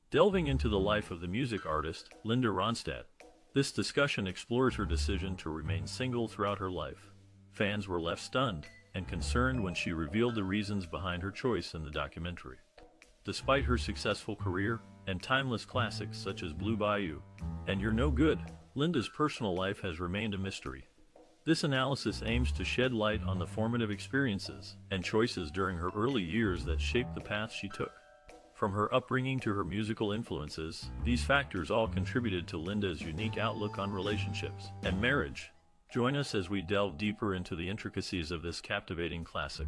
Delving into the life of the music artist, Linda Ronstadt. This discussion explores her decision to remain single throughout her life. Fans were left stunned and concerned when she revealed the reasons behind her choice in the documentary. Despite her successful career and timeless classics such as Blue Bayou and You're No Good, Linda's personal life has remained a mystery. This analysis aims to shed light on the formative experiences and choices during her early years that shaped the path she took. From her upbringing to her musical influences, these factors all contributed to Linda's unique outlook on relationships and marriage. Join us as we delve deeper into the intricacies of this captivating classic.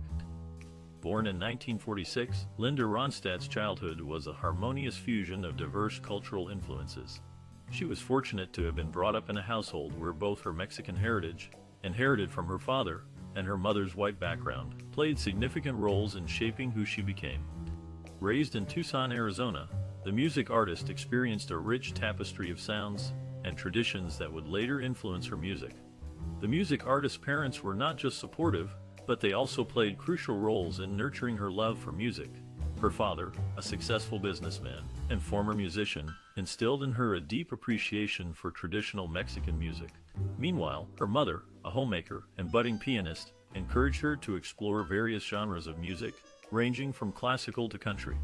Born in 1946, Linda Ronstadt's childhood was a harmonious fusion of diverse cultural influences. She was fortunate to have been brought up in a household where both her Mexican heritage, inherited from her father, and her mother's white background, played significant roles in shaping who she became. Raised in Tucson, Arizona, the music artist experienced a rich tapestry of sounds and traditions that would later influence her music. The music artist's parents were not just supportive, but they also played crucial roles in nurturing her love for music. Her father, a successful businessman and former musician, instilled in her a deep appreciation for traditional Mexican music. Meanwhile, her mother, a homemaker and budding pianist, encouraged her to explore various genres of music, ranging from classical to country.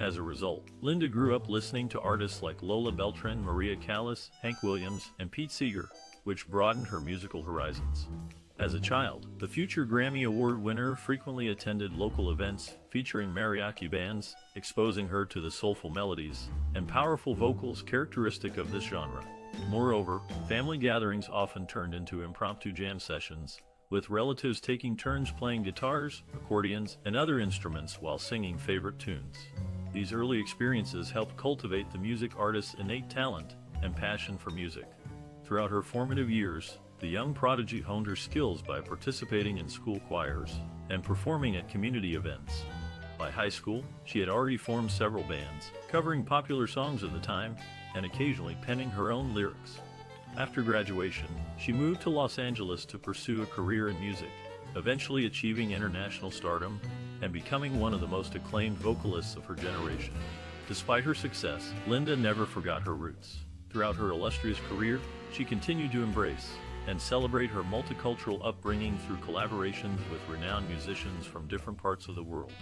As a result, Linda grew up listening to artists like Lola Beltran, Maria Callas, Hank Williams, and Pete Seeger, which broadened her musical horizons. As a child, the future Grammy Award winner frequently attended local events featuring mariachi bands, exposing her to the soulful melodies and powerful vocals characteristic of this genre. Moreover, family gatherings often turned into impromptu jam sessions, with relatives taking turns playing guitars, accordions, and other instruments while singing favorite tunes. These early experiences helped cultivate the music artist's innate talent and passion for music. Throughout her formative years, the young prodigy honed her skills by participating in school choirs and performing at community events. By high school, she had already formed several bands, covering popular songs of the time and occasionally penning her own lyrics. After graduation, she moved to Los Angeles to pursue a career in music, eventually achieving international stardom and becoming one of the most acclaimed vocalists of her generation. Despite her success, Linda never forgot her roots. Throughout her illustrious career, she continued to embrace and celebrate her multicultural upbringing through collaborations with renowned musicians from different parts of the world,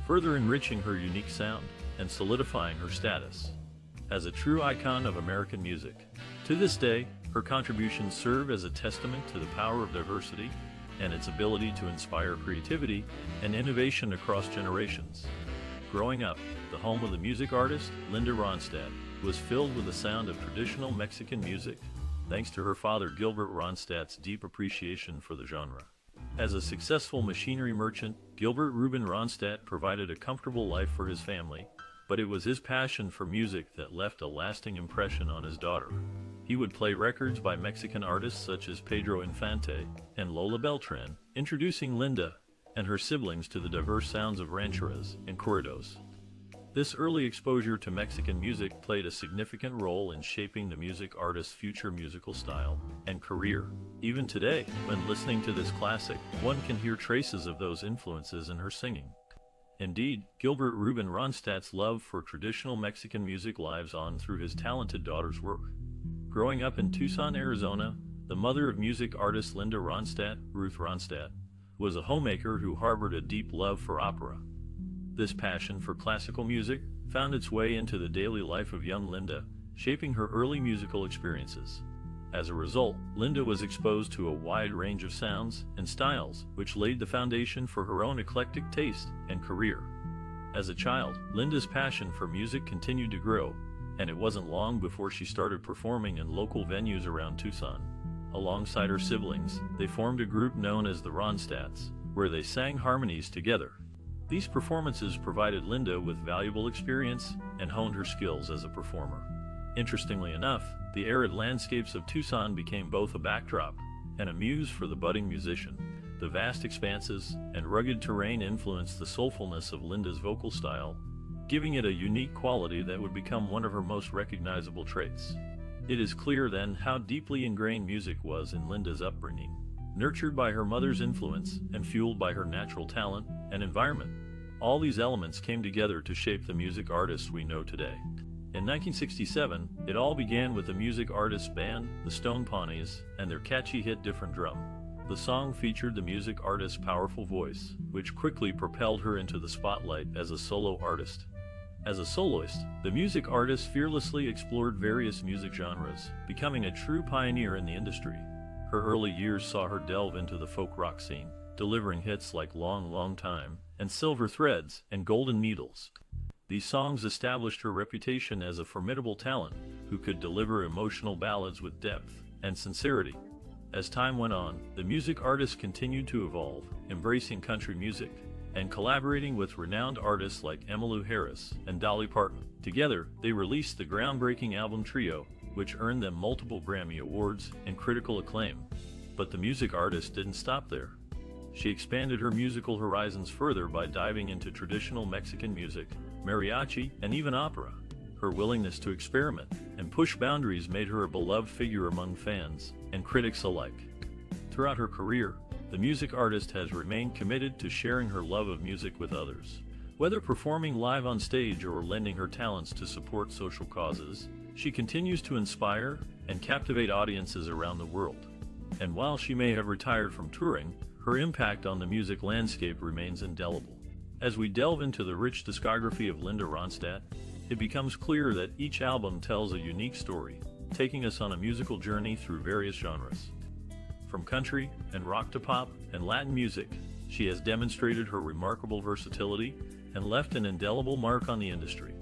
further enriching her unique sound and solidifying her status as a true icon of American music. To this day, her contributions serve as a testament to the power of diversity and its ability to inspire creativity and innovation across generations. Growing up, the home of the music artist, Linda Ronstadt, was filled with the sound of traditional Mexican music, thanks to her father Gilbert Ronstadt's deep appreciation for the genre. As a successful machinery merchant, Gilbert Reuben Ronstadt provided a comfortable life for his family, but it was his passion for music that left a lasting impression on his daughter. He would play records by Mexican artists such as Pedro Infante and Lola Beltran, introducing Linda and her siblings to the diverse sounds of rancheras and corridos. This early exposure to Mexican music played a significant role in shaping the music artist's future musical style and career. Even today, when listening to this classic, one can hear traces of those influences in her singing. Indeed, Gilbert Reuben Ronstadt's love for traditional Mexican music lives on through his talented daughter's work. Growing up in Tucson, Arizona, the mother of music artist Linda Ronstadt, Ruth Ronstadt, was a homemaker who harbored a deep love for opera. This passion for classical music found its way into the daily life of young Linda, shaping her early musical experiences. As a result, Linda was exposed to a wide range of sounds and styles, which laid the foundation for her own eclectic taste and career. As a child, Linda's passion for music continued to grow, and it wasn't long before she started performing in local venues around Tucson. Alongside her siblings, they formed a group known as the Ronstadts, where they sang harmonies together. These performances provided Linda with valuable experience and honed her skills as a performer. Interestingly enough, the arid landscapes of Tucson became both a backdrop and a muse for the budding musician. The vast expanses and rugged terrain influenced the soulfulness of Linda's vocal style, giving it a unique quality that would become one of her most recognizable traits. It is clear then how deeply ingrained music was in Linda's upbringing, nurtured by her mother's influence and fueled by her natural talent and environment. All these elements came together to shape the music artists we know today. In 1967, it all began with the music artists band, the Stone Pawnees, and their catchy hit Different Drum. The song featured the music artist's powerful voice, which quickly propelled her into the spotlight as a solo artist. As a soloist, the music artist fearlessly explored various music genres, becoming a true pioneer in the industry. Her early years saw her delve into the folk rock scene, delivering hits like Long, Long Time, and Silver Threads, and Golden Needles. These songs established her reputation as a formidable talent who could deliver emotional ballads with depth and sincerity. As time went on, the music artist continued to evolve, embracing country music and collaborating with renowned artists like Emmylou Harris and Dolly Parton. Together, they released the groundbreaking album Trio, which earned them multiple Grammy Awards and critical acclaim. But the music artist didn't stop there. She expanded her musical horizons further by diving into traditional Mexican music, mariachi, and even opera. Her willingness to experiment and push boundaries made her a beloved figure among fans and critics alike. Throughout her career, the music artist has remained committed to sharing her love of music with others. Whether performing live on stage or lending her talents to support social causes, she continues to inspire and captivate audiences around the world. And while she may have retired from touring, her impact on the music landscape remains indelible. As we delve into the rich discography of Linda Ronstadt, it becomes clear that each album tells a unique story, taking us on a musical journey through various genres. From country and rock to pop and Latin music, she has demonstrated her remarkable versatility and left an indelible mark on the industry.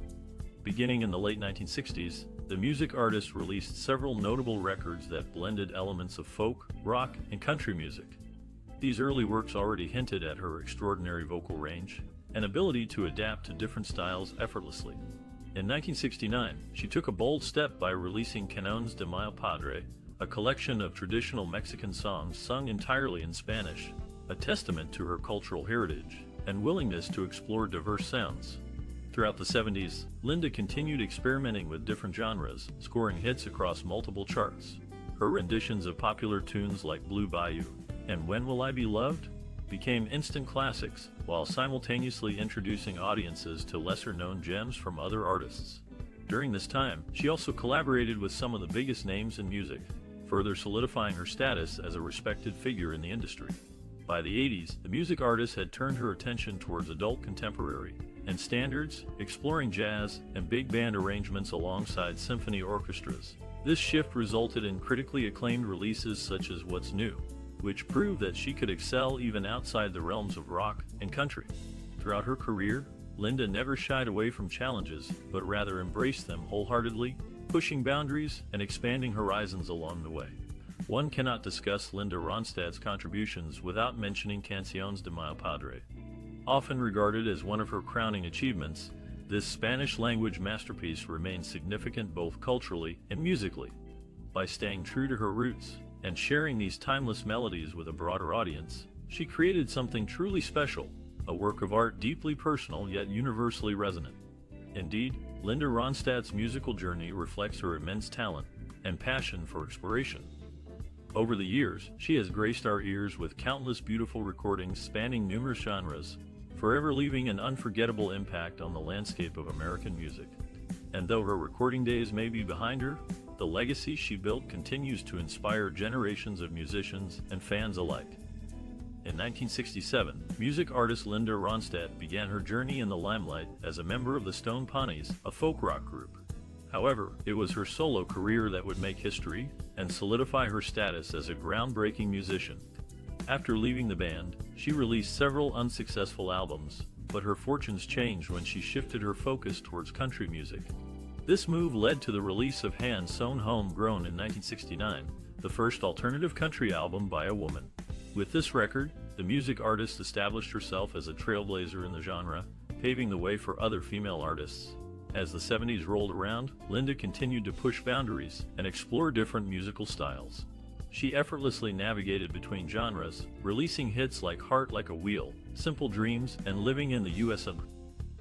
Beginning in the late 1960s, the music artist released several notable records that blended elements of folk, rock, and country music. These early works already hinted at her extraordinary vocal range and ability to adapt to different styles effortlessly. In 1969, she took a bold step by releasing Canones de Mi Padre, a collection of traditional Mexican songs sung entirely in Spanish, a testament to her cultural heritage and willingness to explore diverse sounds. Throughout the 70s, Linda continued experimenting with different genres, scoring hits across multiple charts. Her renditions of popular tunes like Blue Bayou and When Will I Be Loved became instant classics, while simultaneously introducing audiences to lesser-known gems from other artists. During this time, she also collaborated with some of the biggest names in music, further solidifying her status as a respected figure in the industry. By the 80s, the music artist had turned her attention towards adult contemporary and standards, exploring jazz and big band arrangements alongside symphony orchestras. This shift resulted in critically acclaimed releases such as What's New, which proved that she could excel even outside the realms of rock and country. Throughout her career, Linda never shied away from challenges, but rather embraced them wholeheartedly, pushing boundaries and expanding horizons along the way. One cannot discuss Linda Ronstadt's contributions without mentioning Canciones de Mi Padre. Often regarded as one of her crowning achievements, this Spanish-language masterpiece remains significant both culturally and musically. By staying true to her roots and sharing these timeless melodies with a broader audience, she created something truly special, a work of art deeply personal yet universally resonant. Indeed, Linda Ronstadt's musical journey reflects her immense talent and passion for exploration. Over the years, she has graced our ears with countless beautiful recordings spanning numerous genres, forever leaving an unforgettable impact on the landscape of American music. And though her recording days may be behind her, the legacy she built continues to inspire generations of musicians and fans alike. In 1967, music artist Linda Ronstadt began her journey in the limelight as a member of the Stone Pawnees, a folk rock group. However, it was her solo career that would make history and solidify her status as a groundbreaking musician. After leaving the band, she released several unsuccessful albums, but her fortunes changed when she shifted her focus towards country music. This move led to the release of Hand Sewn Homegrown in 1969, the first alternative country album by a woman. With this record, the music artist established herself as a trailblazer in the genre, paving the way for other female artists. As the 70s rolled around, Linda continued to push boundaries and explore different musical styles. She effortlessly navigated between genres, releasing hits like Heart Like a Wheel, Simple Dreams, and Living in the USA.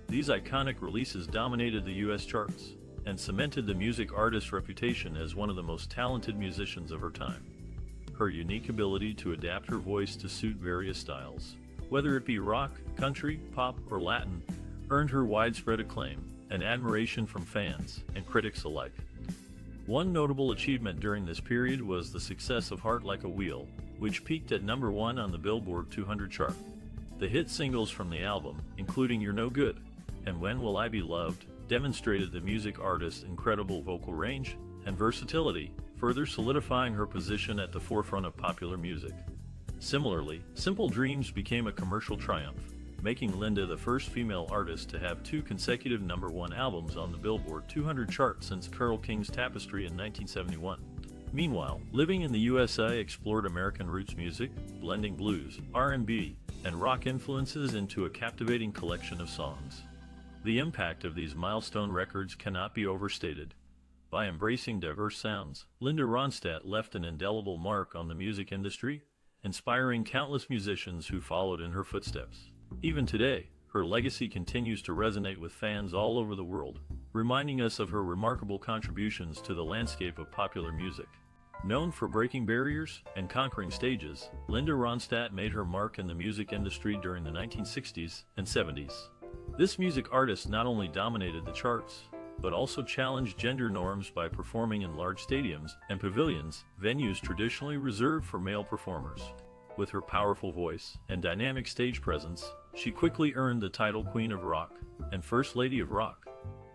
These iconic releases dominated the US charts and cemented the music artist's reputation as one of the most talented musicians of her time. Her unique ability to adapt her voice to suit various styles, whether it be rock, country, pop, or Latin, earned her widespread acclaim and admiration from fans and critics alike. One notable achievement during this period was the success of Heart Like a Wheel, which peaked at number 1 on the Billboard 200 chart. The hit singles from the album, including You're No Good and When Will I Be Loved, demonstrated the music artist's incredible vocal range and versatility, further solidifying her position at the forefront of popular music. Similarly, Simple Dreams became a commercial triumph, making Linda the first female artist to have 2 consecutive number 1 albums on the Billboard 200 chart since Carole King's Tapestry in 1971. Meanwhile, Living in the USA explored American roots music, blending blues, R&B, and rock influences into a captivating collection of songs. The impact of these milestone records cannot be overstated. By embracing diverse sounds, Linda Ronstadt left an indelible mark on the music industry, inspiring countless musicians who followed in her footsteps. Even today, her legacy continues to resonate with fans all over the world, reminding us of her remarkable contributions to the landscape of popular music. Known for breaking barriers and conquering stages, Linda Ronstadt made her mark in the music industry during the 1960s and 70s. This music artist not only dominated the charts, but also challenged gender norms by performing in large stadiums and pavilions, venues traditionally reserved for male performers. With her powerful voice and dynamic stage presence, she quickly earned the title Queen of Rock and First Lady of Rock.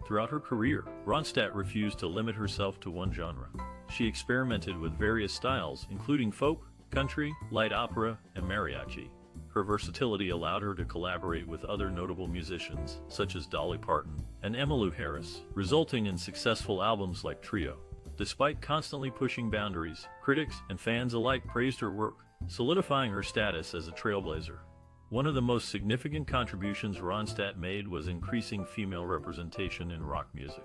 Throughout her career, Ronstadt refused to limit herself to one genre. She experimented with various styles, including folk, country, light opera, and mariachi. Her versatility allowed her to collaborate with other notable musicians, such as Dolly Parton and Emmylou Harris, resulting in successful albums like Trio. Despite constantly pushing boundaries, critics and fans alike praised her work, solidifying her status as a trailblazer. One of the most significant contributions Ronstadt made was increasing female representation in rock music.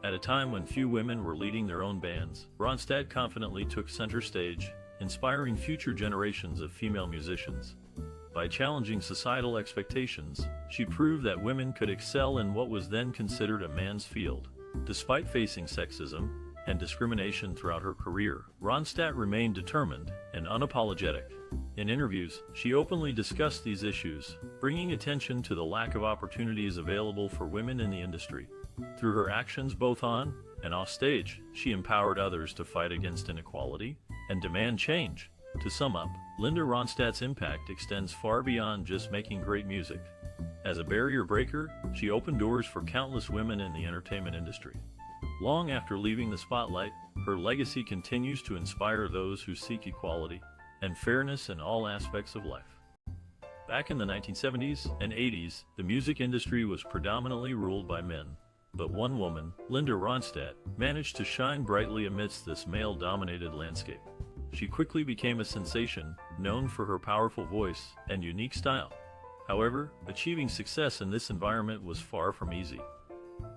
At a time when few women were leading their own bands, Ronstadt confidently took center stage, inspiring future generations of female musicians. By challenging societal expectations, she proved that women could excel in what was then considered a man's field. Despite facing sexism and discrimination throughout her career, Ronstadt remained determined and unapologetic. In interviews, she openly discussed these issues, bringing attention to the lack of opportunities available for women in the industry. Through her actions both on and off stage, she empowered others to fight against inequality and demand change. To sum up, Linda Ronstadt's impact extends far beyond just making great music. As a barrier breaker, she opened doors for countless women in the entertainment industry. Long after leaving the spotlight, her legacy continues to inspire those who seek equality and fairness in all aspects of life. Back in the 1970s and 80s, the music industry was predominantly ruled by men. But one woman, Linda Ronstadt, managed to shine brightly amidst this male-dominated landscape. She quickly became a sensation, known for her powerful voice and unique style. However, achieving success in this environment was far from easy.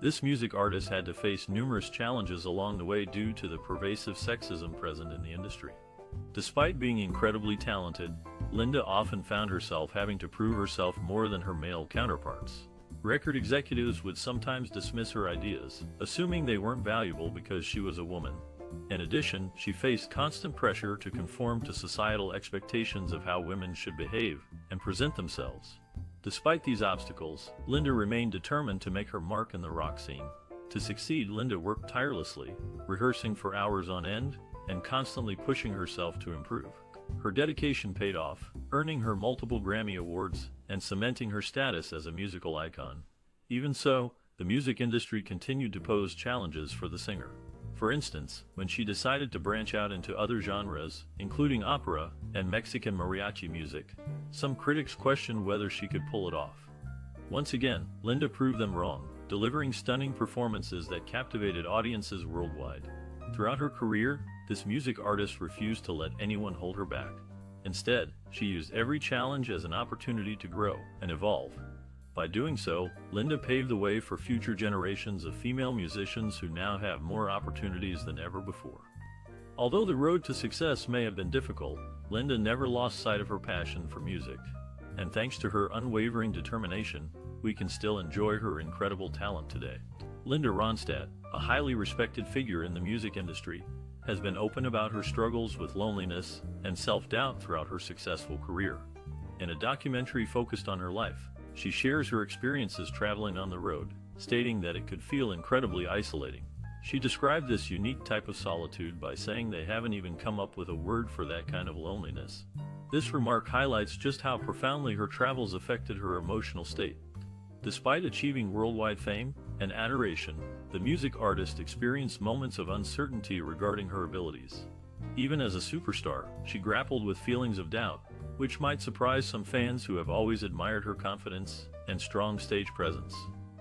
This music artist had to face numerous challenges along the way due to the pervasive sexism present in the industry. Despite being incredibly talented, Linda often found herself having to prove herself more than her male counterparts. Record executives would sometimes dismiss her ideas, assuming they weren't valuable because she was a woman. In addition, she faced constant pressure to conform to societal expectations of how women should behave and present themselves. Despite these obstacles, Linda remained determined to make her mark in the rock scene. To succeed, Linda worked tirelessly, rehearsing for hours on end and constantly pushing herself to improve. Her dedication paid off, earning her multiple Grammy Awards and cementing her status as a musical icon. Even so, the music industry continued to pose challenges for the singer. For instance, when she decided to branch out into other genres, including opera and Mexican mariachi music, some critics questioned whether she could pull it off. Once again, Linda proved them wrong, delivering stunning performances that captivated audiences worldwide. Throughout her career, this music artist refused to let anyone hold her back. Instead, she used every challenge as an opportunity to grow and evolve. By doing so, Linda paved the way for future generations of female musicians who now have more opportunities than ever before. Although the road to success may have been difficult, Linda never lost sight of her passion for music. And thanks to her unwavering determination, we can still enjoy her incredible talent today. Linda Ronstadt, a highly respected figure in the music industry, has been open about her struggles with loneliness and self-doubt throughout her successful career. In a documentary focused on her life, she shares her experiences traveling on the road, stating that it could feel incredibly isolating. She described this unique type of solitude by saying they haven't even come up with a word for that kind of loneliness. This remark highlights just how profoundly her travels affected her emotional state. Despite achieving worldwide fame and adoration, the music artist experienced moments of uncertainty regarding her abilities. Even as a superstar, she grappled with feelings of doubt, which might surprise some fans who have always admired her confidence and strong stage presence.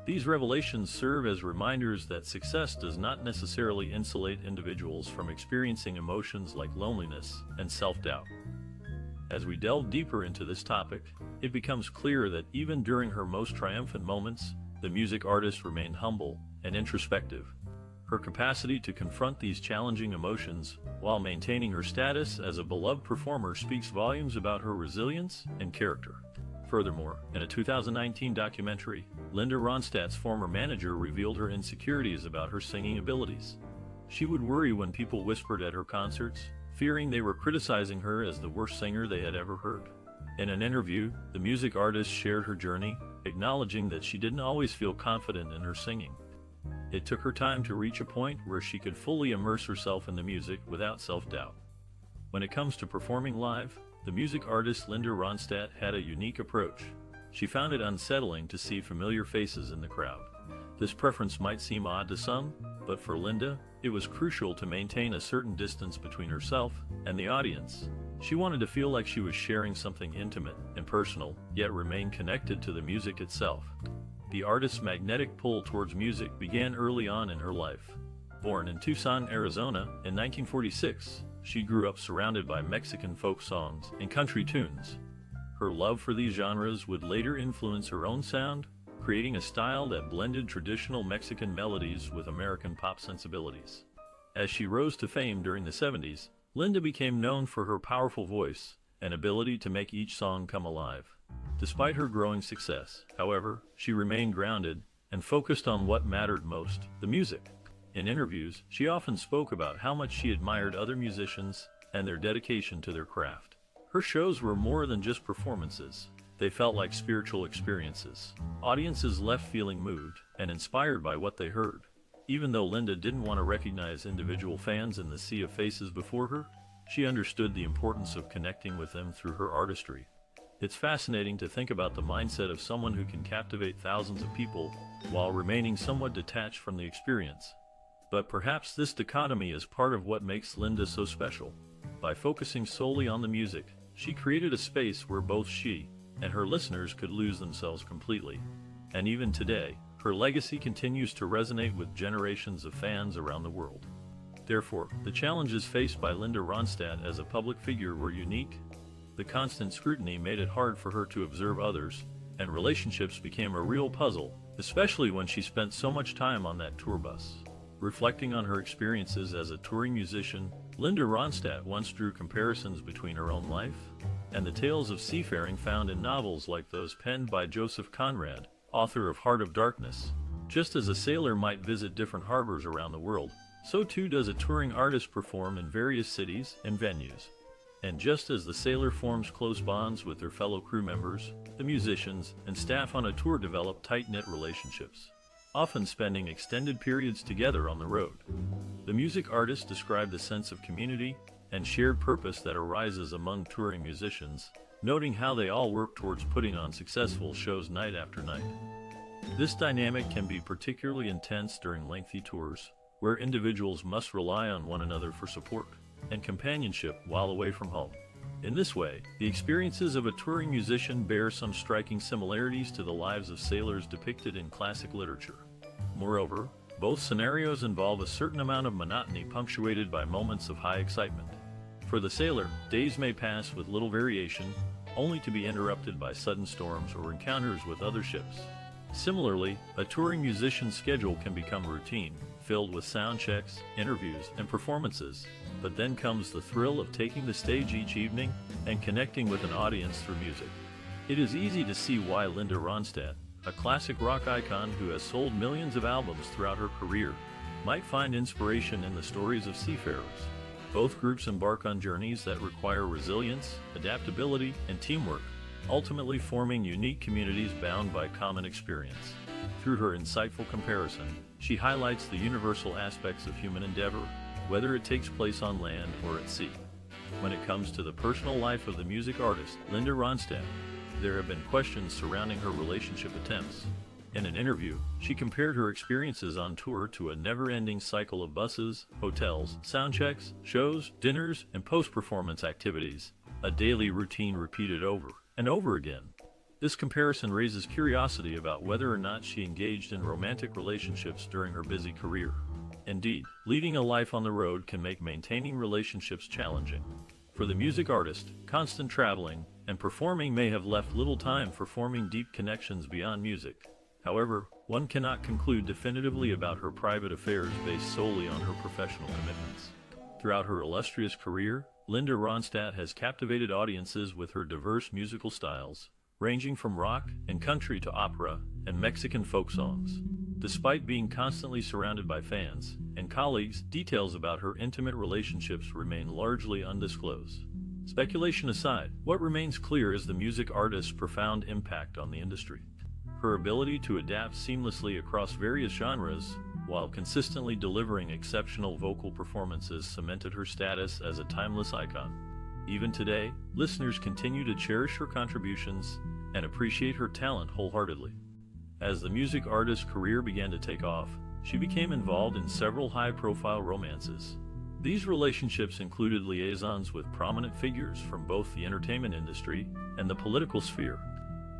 These revelations serve as reminders that success does not necessarily insulate individuals from experiencing emotions like loneliness and self-doubt. As we delve deeper into this topic, it becomes clear that even during her most triumphant moments, the music artist remained humble and introspective. Her capacity to confront these challenging emotions while maintaining her status as a beloved performer speaks volumes about her resilience and character. Furthermore, in a 2019 documentary, Linda Ronstadt's former manager revealed her insecurities about her singing abilities. She would worry when people whispered at her concerts, fearing they were criticizing her as the worst singer they had ever heard. In an interview, the music artist shared her journey, acknowledging that she didn't always feel confident in her singing. It took her time to reach a point where she could fully immerse herself in the music without self-doubt. When it comes to performing live, the music artist Linda Ronstadt had a unique approach. She found it unsettling to see familiar faces in the crowd. This preference might seem odd to some, but for Linda, it was crucial to maintain a certain distance between herself and the audience. She wanted to feel like she was sharing something intimate and personal, yet remain connected to the music itself. The artist's magnetic pull towards music began early on in her life. Born in Tucson, Arizona, in 1946, she grew up surrounded by Mexican folk songs and country tunes. Her love for these genres would later influence her own sound, creating a style that blended traditional Mexican melodies with American pop sensibilities. As she rose to fame during the 70s, Linda became known for her powerful voice and ability to make each song come alive. Despite her growing success, however, she remained grounded and focused on what mattered most, the music. In interviews, she often spoke about how much she admired other musicians and their dedication to their craft. Her shows were more than just performances. They felt like spiritual experiences. Audiences left feeling moved and inspired by what they heard. Even though Linda didn't want to recognize individual fans in the sea of faces before her, she understood the importance of connecting with them through her artistry. It's fascinating to think about the mindset of someone who can captivate thousands of people while remaining somewhat detached from the experience. But perhaps this dichotomy is part of what makes Linda so special. By focusing solely on the music, she created a space where both she and her listeners could lose themselves completely. And even today, her legacy continues to resonate with generations of fans around the world. Therefore, the challenges faced by Linda Ronstadt as a public figure were unique. The constant scrutiny made it hard for her to observe others, and relationships became a real puzzle, especially when she spent so much time on that tour bus. Reflecting on her experiences as a touring musician, Linda Ronstadt once drew comparisons between her own life and the tales of seafaring found in novels like those penned by Joseph Conrad, author of Heart of Darkness. Just as a sailor might visit different harbors around the world, so too does a touring artist perform in various cities and venues. And just as the sailor forms close bonds with their fellow crew members, the musicians and staff on a tour develop tight-knit relationships, often spending extended periods together on the road. The music artist described the sense of community and shared purpose that arises among touring musicians, noting how they all work towards putting on successful shows night after night. This dynamic can be particularly intense during lengthy tours, where individuals must rely on one another for support and companionship while away from home. In this way, the experiences of a touring musician bear some striking similarities to the lives of sailors depicted in classic literature. Moreover, both scenarios involve a certain amount of monotony punctuated by moments of high excitement. For the sailor, days may pass with little variation, only to be interrupted by sudden storms or encounters with other ships. Similarly, a touring musician's schedule can become routine, filled with sound checks, interviews, and performances. But then comes the thrill of taking the stage each evening and connecting with an audience through music. It is easy to see why Linda Ronstadt, a classic rock icon who has sold millions of albums throughout her career, might find inspiration in the stories of seafarers. Both groups embark on journeys that require resilience, adaptability, and teamwork, ultimately forming unique communities bound by common experience. Through her insightful comparison, she highlights the universal aspects of human endeavor, whether it takes place on land or at sea. When it comes to the personal life of the music artist, Linda Ronstadt, there have been questions surrounding her relationship attempts. In an interview, she compared her experiences on tour to a never-ending cycle of buses, hotels, soundchecks, shows, dinners, and post-performance activities, a daily routine repeated over and over again. This comparison raises curiosity about whether or not she engaged in romantic relationships during her busy career. Indeed, leading a life on the road can make maintaining relationships challenging. For the music artist, constant traveling and performing may have left little time for forming deep connections beyond music. However, one cannot conclude definitively about her private affairs based solely on her professional commitments. Throughout her illustrious career, Linda Ronstadt has captivated audiences with her diverse musical styles, ranging from rock and country to opera and Mexican folk songs. Despite being constantly surrounded by fans and colleagues, details about her intimate relationships remain largely undisclosed. Speculation aside, what remains clear is the music artist's profound impact on the industry. Her ability to adapt seamlessly across various genres, while consistently delivering exceptional vocal performances, cemented her status as a timeless icon. Even today, listeners continue to cherish her contributions and appreciate her talent wholeheartedly. As the music artist's career began to take off, she became involved in several high-profile romances. These relationships included liaisons with prominent figures from both the entertainment industry and the political sphere.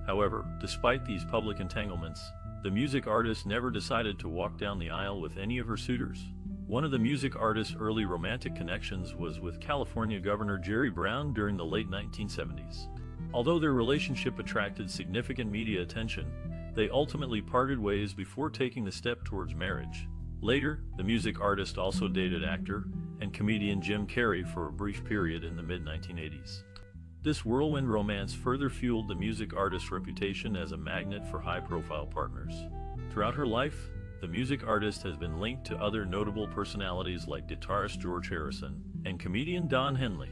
However, despite these public entanglements, the music artist never decided to walk down the aisle with any of her suitors. One of the music artist's early romantic connections was with California Governor Jerry Brown during the late 1970s. Although their relationship attracted significant media attention, they ultimately parted ways before taking the step towards marriage. Later, the music artist also dated actor and comedian Jim Carrey for a brief period in the mid-1980s. This whirlwind romance further fueled the music artist's reputation as a magnet for high-profile partners. Throughout her life, the music artist has been linked to other notable personalities like guitarist George Harrison and comedian Don Henley.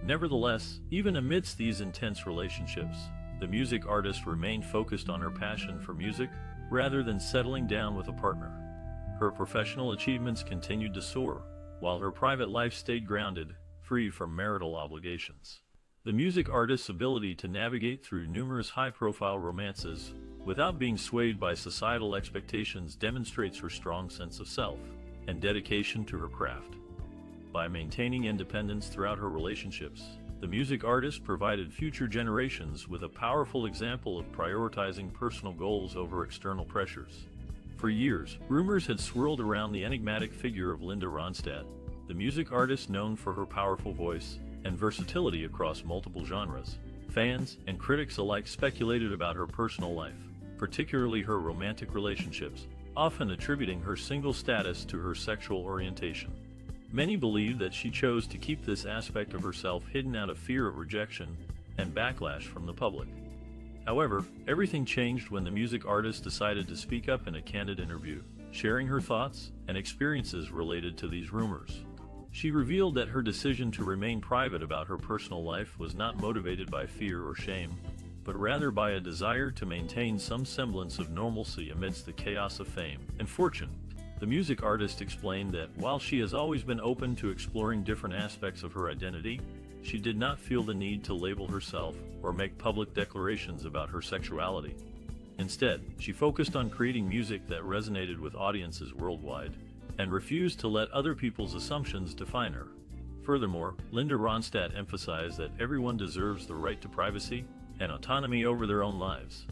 Nevertheless, even amidst these intense relationships, the music artist remained focused on her passion for music rather than settling down with a partner. Her professional achievements continued to soar, while her private life stayed grounded, free from marital obligations. The music artist's ability to navigate through numerous high-profile romances without being swayed by societal expectations demonstrates her strong sense of self and dedication to her craft. By maintaining independence throughout her relationships, the music artist provided future generations with a powerful example of prioritizing personal goals over external pressures. For years, rumors had swirled around the enigmatic figure of Linda Ronstadt, the music artist known for her powerful voice and versatility across multiple genres. Fans and critics alike speculated about her personal life, particularly her romantic relationships, often attributing her single status to her sexual orientation. Many believe that she chose to keep this aspect of herself hidden out of fear of rejection and backlash from the public. However, everything changed when the music artist decided to speak up in a candid interview, sharing her thoughts and experiences related to these rumors. She revealed that her decision to remain private about her personal life was not motivated by fear or shame, but rather by a desire to maintain some semblance of normalcy amidst the chaos of fame and fortune. The music artist explained that while she has always been open to exploring different aspects of her identity, she did not feel the need to label herself or make public declarations about her sexuality. Instead, she focused on creating music that resonated with audiences worldwide and refused to let other people's assumptions define her. Furthermore, Linda Ronstadt emphasized that everyone deserves the right to privacy and autonomy over their own lives.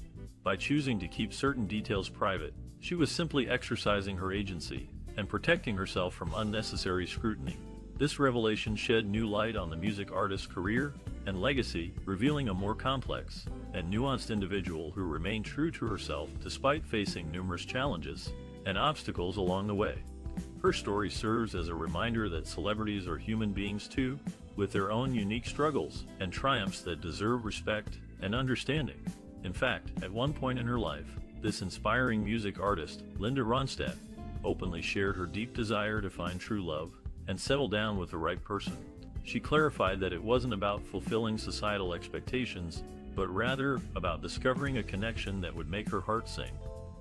By choosing to keep certain details private, she was simply exercising her agency and protecting herself from unnecessary scrutiny. This revelation shed new light on the music artist's career and legacy, revealing a more complex and nuanced individual who remained true to herself despite facing numerous challenges and obstacles along the way. Her story serves as a reminder that celebrities are human beings too, with their own unique struggles and triumphs that deserve respect and understanding. In fact, at one point in her life, this inspiring music artist, Linda Ronstadt, openly shared her deep desire to find true love and settle down with the right person. She clarified that it wasn't about fulfilling societal expectations, but rather about discovering a connection that would make her heart sing.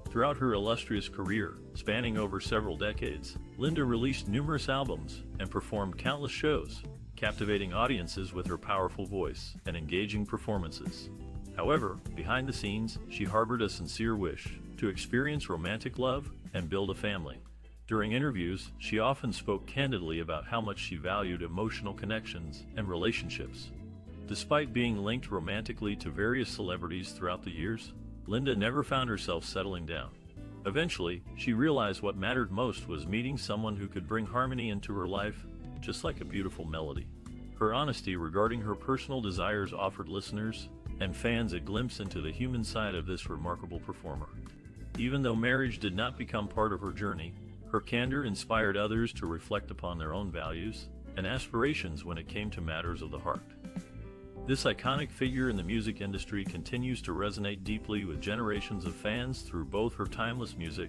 Throughout her illustrious career, spanning over several decades, Linda released numerous albums and performed countless shows, captivating audiences with her powerful voice and engaging performances. However, behind the scenes, she harbored a sincere wish to experience romantic love and build a family. During interviews, she often spoke candidly about how much she valued emotional connections and relationships. Despite being linked romantically to various celebrities throughout the years, Linda never found herself settling down. Eventually, she realized what mattered most was meeting someone who could bring harmony into her life, just like a beautiful melody. Her honesty regarding her personal desires offered listeners and fans a glimpse into the human side of this remarkable performer. Even though marriage did not become part of her journey, her candor inspired others to reflect upon their own values and aspirations when it came to matters of the heart. This iconic figure in the music industry continues to resonate deeply with generations of fans through both her timeless music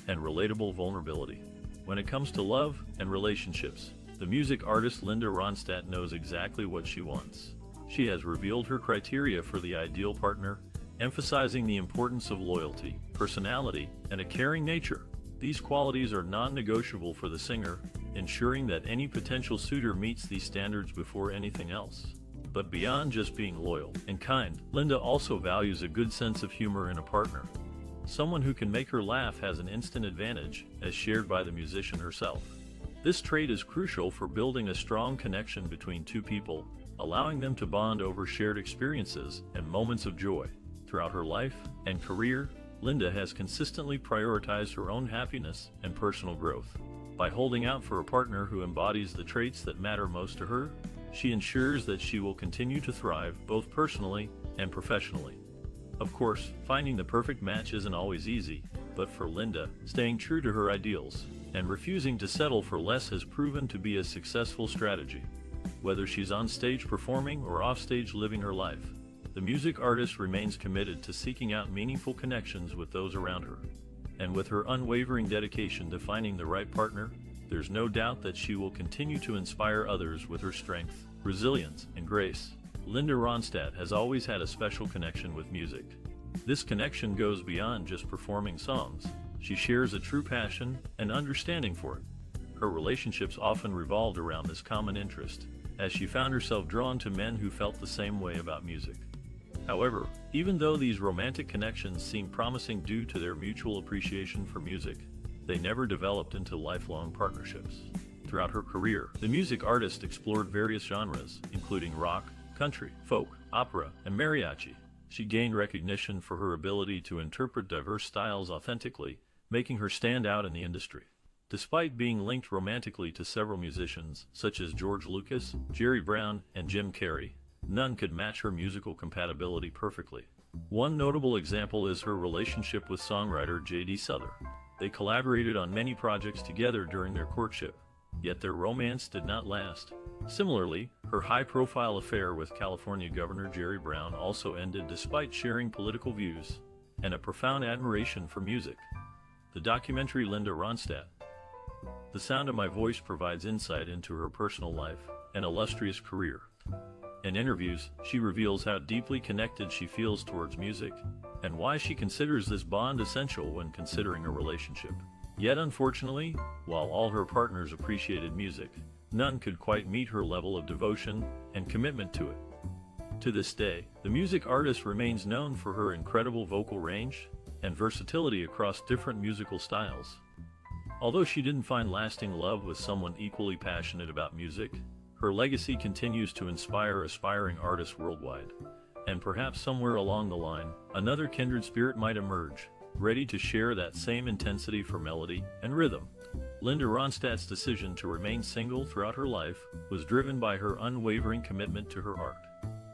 and relatable vulnerability. When it comes to love and relationships, the music artist Linda Ronstadt knows exactly what she wants. She has revealed her criteria for the ideal partner, emphasizing the importance of loyalty, personality, and a caring nature. These qualities are non-negotiable for the singer, ensuring that any potential suitor meets these standards before anything else. But beyond just being loyal and kind, Linda also values a good sense of humor in a partner. Someone who can make her laugh has an instant advantage, as shared by the musician herself. This trait is crucial for building a strong connection between two people, allowing them to bond over shared experiences and moments of joy. Throughout her life and career, Linda has consistently prioritized her own happiness and personal growth. By holding out for a partner who embodies the traits that matter most to her, she ensures that she will continue to thrive both personally and professionally. Of course, finding the perfect match isn't always easy, but for Linda, staying true to her ideals and refusing to settle for less has proven to be a successful strategy. Whether she's on stage performing or off stage living her life, the music artist remains committed to seeking out meaningful connections with those around her. And with her unwavering dedication to finding the right partner, there's no doubt that she will continue to inspire others with her strength, resilience, and grace. Linda Ronstadt has always had a special connection with music. This connection goes beyond just performing songs. She shares a true passion and understanding for it. Her relationships often revolved around this common interest, as she found herself drawn to men who felt the same way about music. However, even though these romantic connections seem promising due to their mutual appreciation for music, they never developed into lifelong partnerships. Throughout her career, the music artist explored various genres, including rock, country, folk, opera, and mariachi. She gained recognition for her ability to interpret diverse styles authentically, making her stand out in the industry. Despite being linked romantically to several musicians, such as George Lucas, Jerry Brown, and Jim Carrey, none could match her musical compatibility perfectly. One notable example is her relationship with songwriter J.D. Souther. They collaborated on many projects together during their courtship, yet their romance did not last. Similarly, her high-profile affair with California Governor Jerry Brown also ended despite sharing political views and a profound admiration for music. The documentary Linda Ronstadt, The Sound of My Voice, provides insight into her personal life and illustrious career. In interviews, she reveals how deeply connected she feels towards music and why she considers this bond essential when considering a relationship. Yet unfortunately, while all her partners appreciated music, none could quite meet her level of devotion and commitment to it. To this day, the music artist remains known for her incredible vocal range and versatility across different musical styles. Although she didn't find lasting love with someone equally passionate about music, her legacy continues to inspire aspiring artists worldwide. And perhaps somewhere along the line, another kindred spirit might emerge, ready to share that same intensity for melody and rhythm. Linda Ronstadt's decision to remain single throughout her life was driven by her unwavering commitment to her art.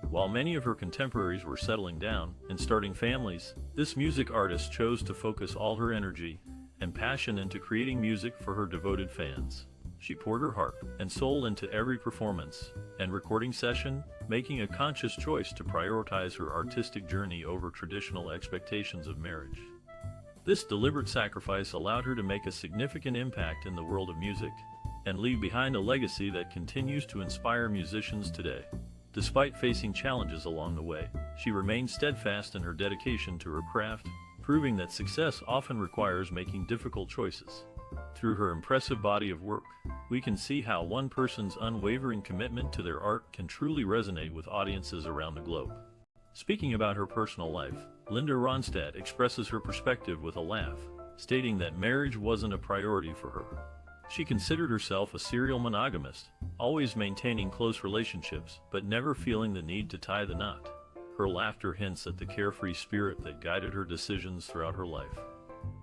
While many of her contemporaries were settling down and starting families, this music artist chose to focus all her energy and passion into creating music for her devoted fans. She poured her heart and soul into every performance and recording session, making a conscious choice to prioritize her artistic journey over traditional expectations of marriage. This deliberate sacrifice allowed her to make a significant impact in the world of music and leave behind a legacy that continues to inspire musicians today. Despite facing challenges along the way, she remained steadfast in her dedication to her craft, proving that success often requires making difficult choices. Through her impressive body of work, we can see how one person's unwavering commitment to their art can truly resonate with audiences around the globe. Speaking about her personal life, Linda Ronstadt expresses her perspective with a laugh, stating that marriage wasn't a priority for her. She considered herself a serial monogamist, always maintaining close relationships but never feeling the need to tie the knot. Her laughter hints at the carefree spirit that guided her decisions throughout her life.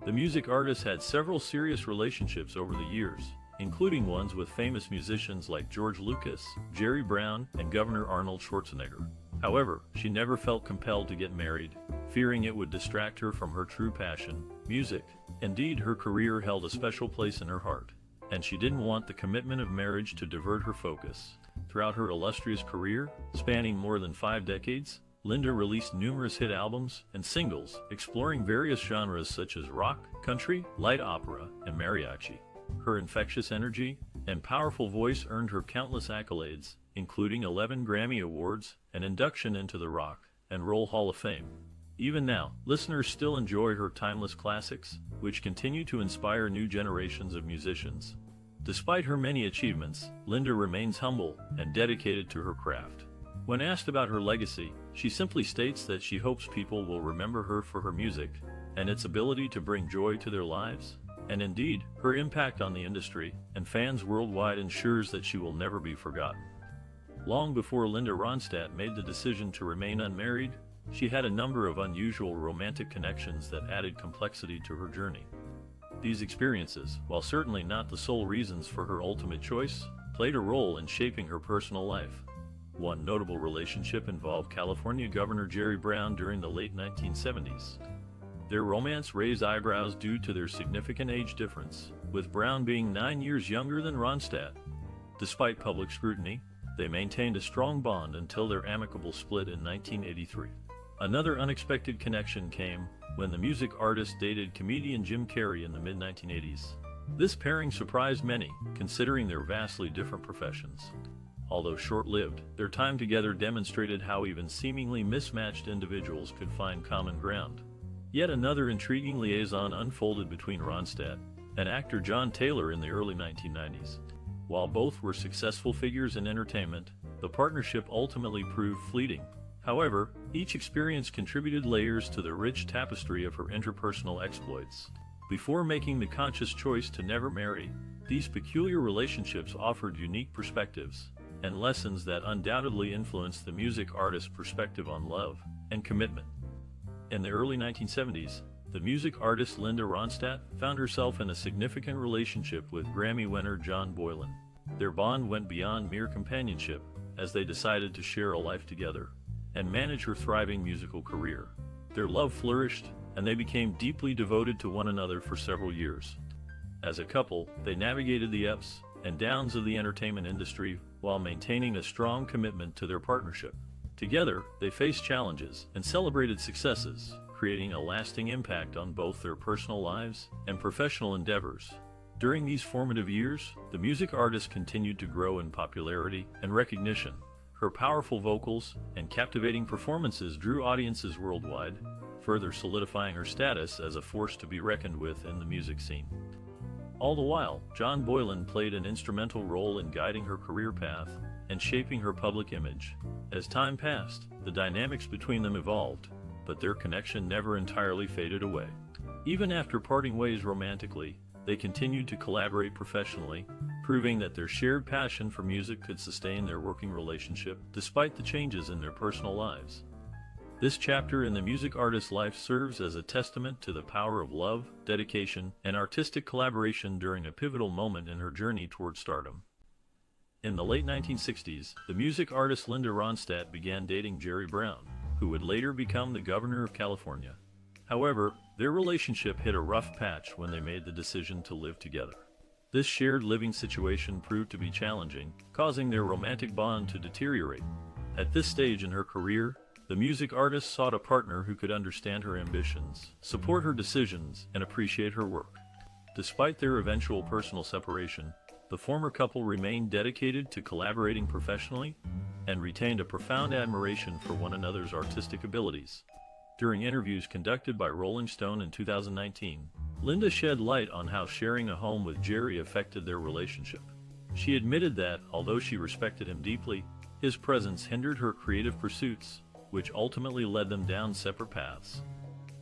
The music artist had several serious relationships over the years, including ones with famous musicians like George Lucas, Jerry Brown, and Governor Arnold Schwarzenegger. However, she never felt compelled to get married, fearing it would distract her from her true passion, music. Indeed, her career held a special place in her heart, and she didn't want the commitment of marriage to divert her focus. Throughout her illustrious career, spanning more than 5 decades, Linda released numerous hit albums and singles, exploring various genres such as rock, country, light opera, and mariachi. Her infectious energy and powerful voice earned her countless accolades, including 11 Grammy Awards and induction into the Rock and Roll Hall of Fame. Even now, listeners still enjoy her timeless classics, which continue to inspire new generations of musicians. Despite her many achievements, Linda remains humble and dedicated to her craft. When asked about her legacy, she simply states that she hopes people will remember her for her music and its ability to bring joy to their lives. And indeed, her impact on the industry and fans worldwide ensures that she will never be forgotten. Long before Linda Ronstadt made the decision to remain unmarried, she had a number of unusual romantic connections that added complexity to her journey. These experiences, while certainly not the sole reasons for her ultimate choice, played a role in shaping her personal life. One notable relationship involved California Governor Jerry Brown during the late 1970s. Their romance raised eyebrows due to their significant age difference, with Brown being 9 years younger than Ronstadt. Despite public scrutiny, they maintained a strong bond until their amicable split in 1983. Another unexpected connection came when the music artist dated comedian Jim Carrey in the mid-1980s. This pairing surprised many, considering their vastly different professions. Although short-lived, their time together demonstrated how even seemingly mismatched individuals could find common ground. Yet another intriguing liaison unfolded between Ronstadt and actor John Taylor in the early 1990s. While both were successful figures in entertainment, the partnership ultimately proved fleeting. However, each experience contributed layers to the rich tapestry of her interpersonal exploits. Before making the conscious choice to never marry, these peculiar relationships offered unique perspectives and lessons that undoubtedly influenced the music artist's perspective on love and commitment. In the early 1970s, the music artist Linda Ronstadt found herself in a significant relationship with Grammy winner John Boylan. Their bond went beyond mere companionship, as they decided to share a life together and manage her thriving musical career. Their love flourished, and they became deeply devoted to one another for several years. As a couple, they navigated the ups and downs of the entertainment industry while maintaining a strong commitment to their partnership. Together, they faced challenges and celebrated successes, creating a lasting impact on both their personal lives and professional endeavors. During these formative years, the music artist continued to grow in popularity and recognition. Her powerful vocals and captivating performances drew audiences worldwide, further solidifying her status as a force to be reckoned with in the music scene. All the while, John Boylan played an instrumental role in guiding her career path and shaping her public image. As time passed, the dynamics between them evolved, but their connection never entirely faded away. Even after parting ways romantically, they continued to collaborate professionally, proving that their shared passion for music could sustain their working relationship despite the changes in their personal lives. This chapter in the music artist's life serves as a testament to the power of love, dedication, and artistic collaboration during a pivotal moment in her journey toward stardom. In the late 1960s, the music artist Linda Ronstadt began dating Jerry Brown, who would later become the governor of California. However, their relationship hit a rough patch when they made the decision to live together. This shared living situation proved to be challenging, causing their romantic bond to deteriorate. At this stage in her career, the music artist sought a partner who could understand her ambitions, support her decisions, and appreciate her work. Despite their eventual personal separation, the former couple remained dedicated to collaborating professionally and retained a profound admiration for one another's artistic abilities. During interviews conducted by Rolling Stone in 2019, Linda shed light on how sharing a home with Jerry affected their relationship. She admitted that, although she respected him deeply, his presence hindered her creative pursuits, which ultimately led them down separate paths.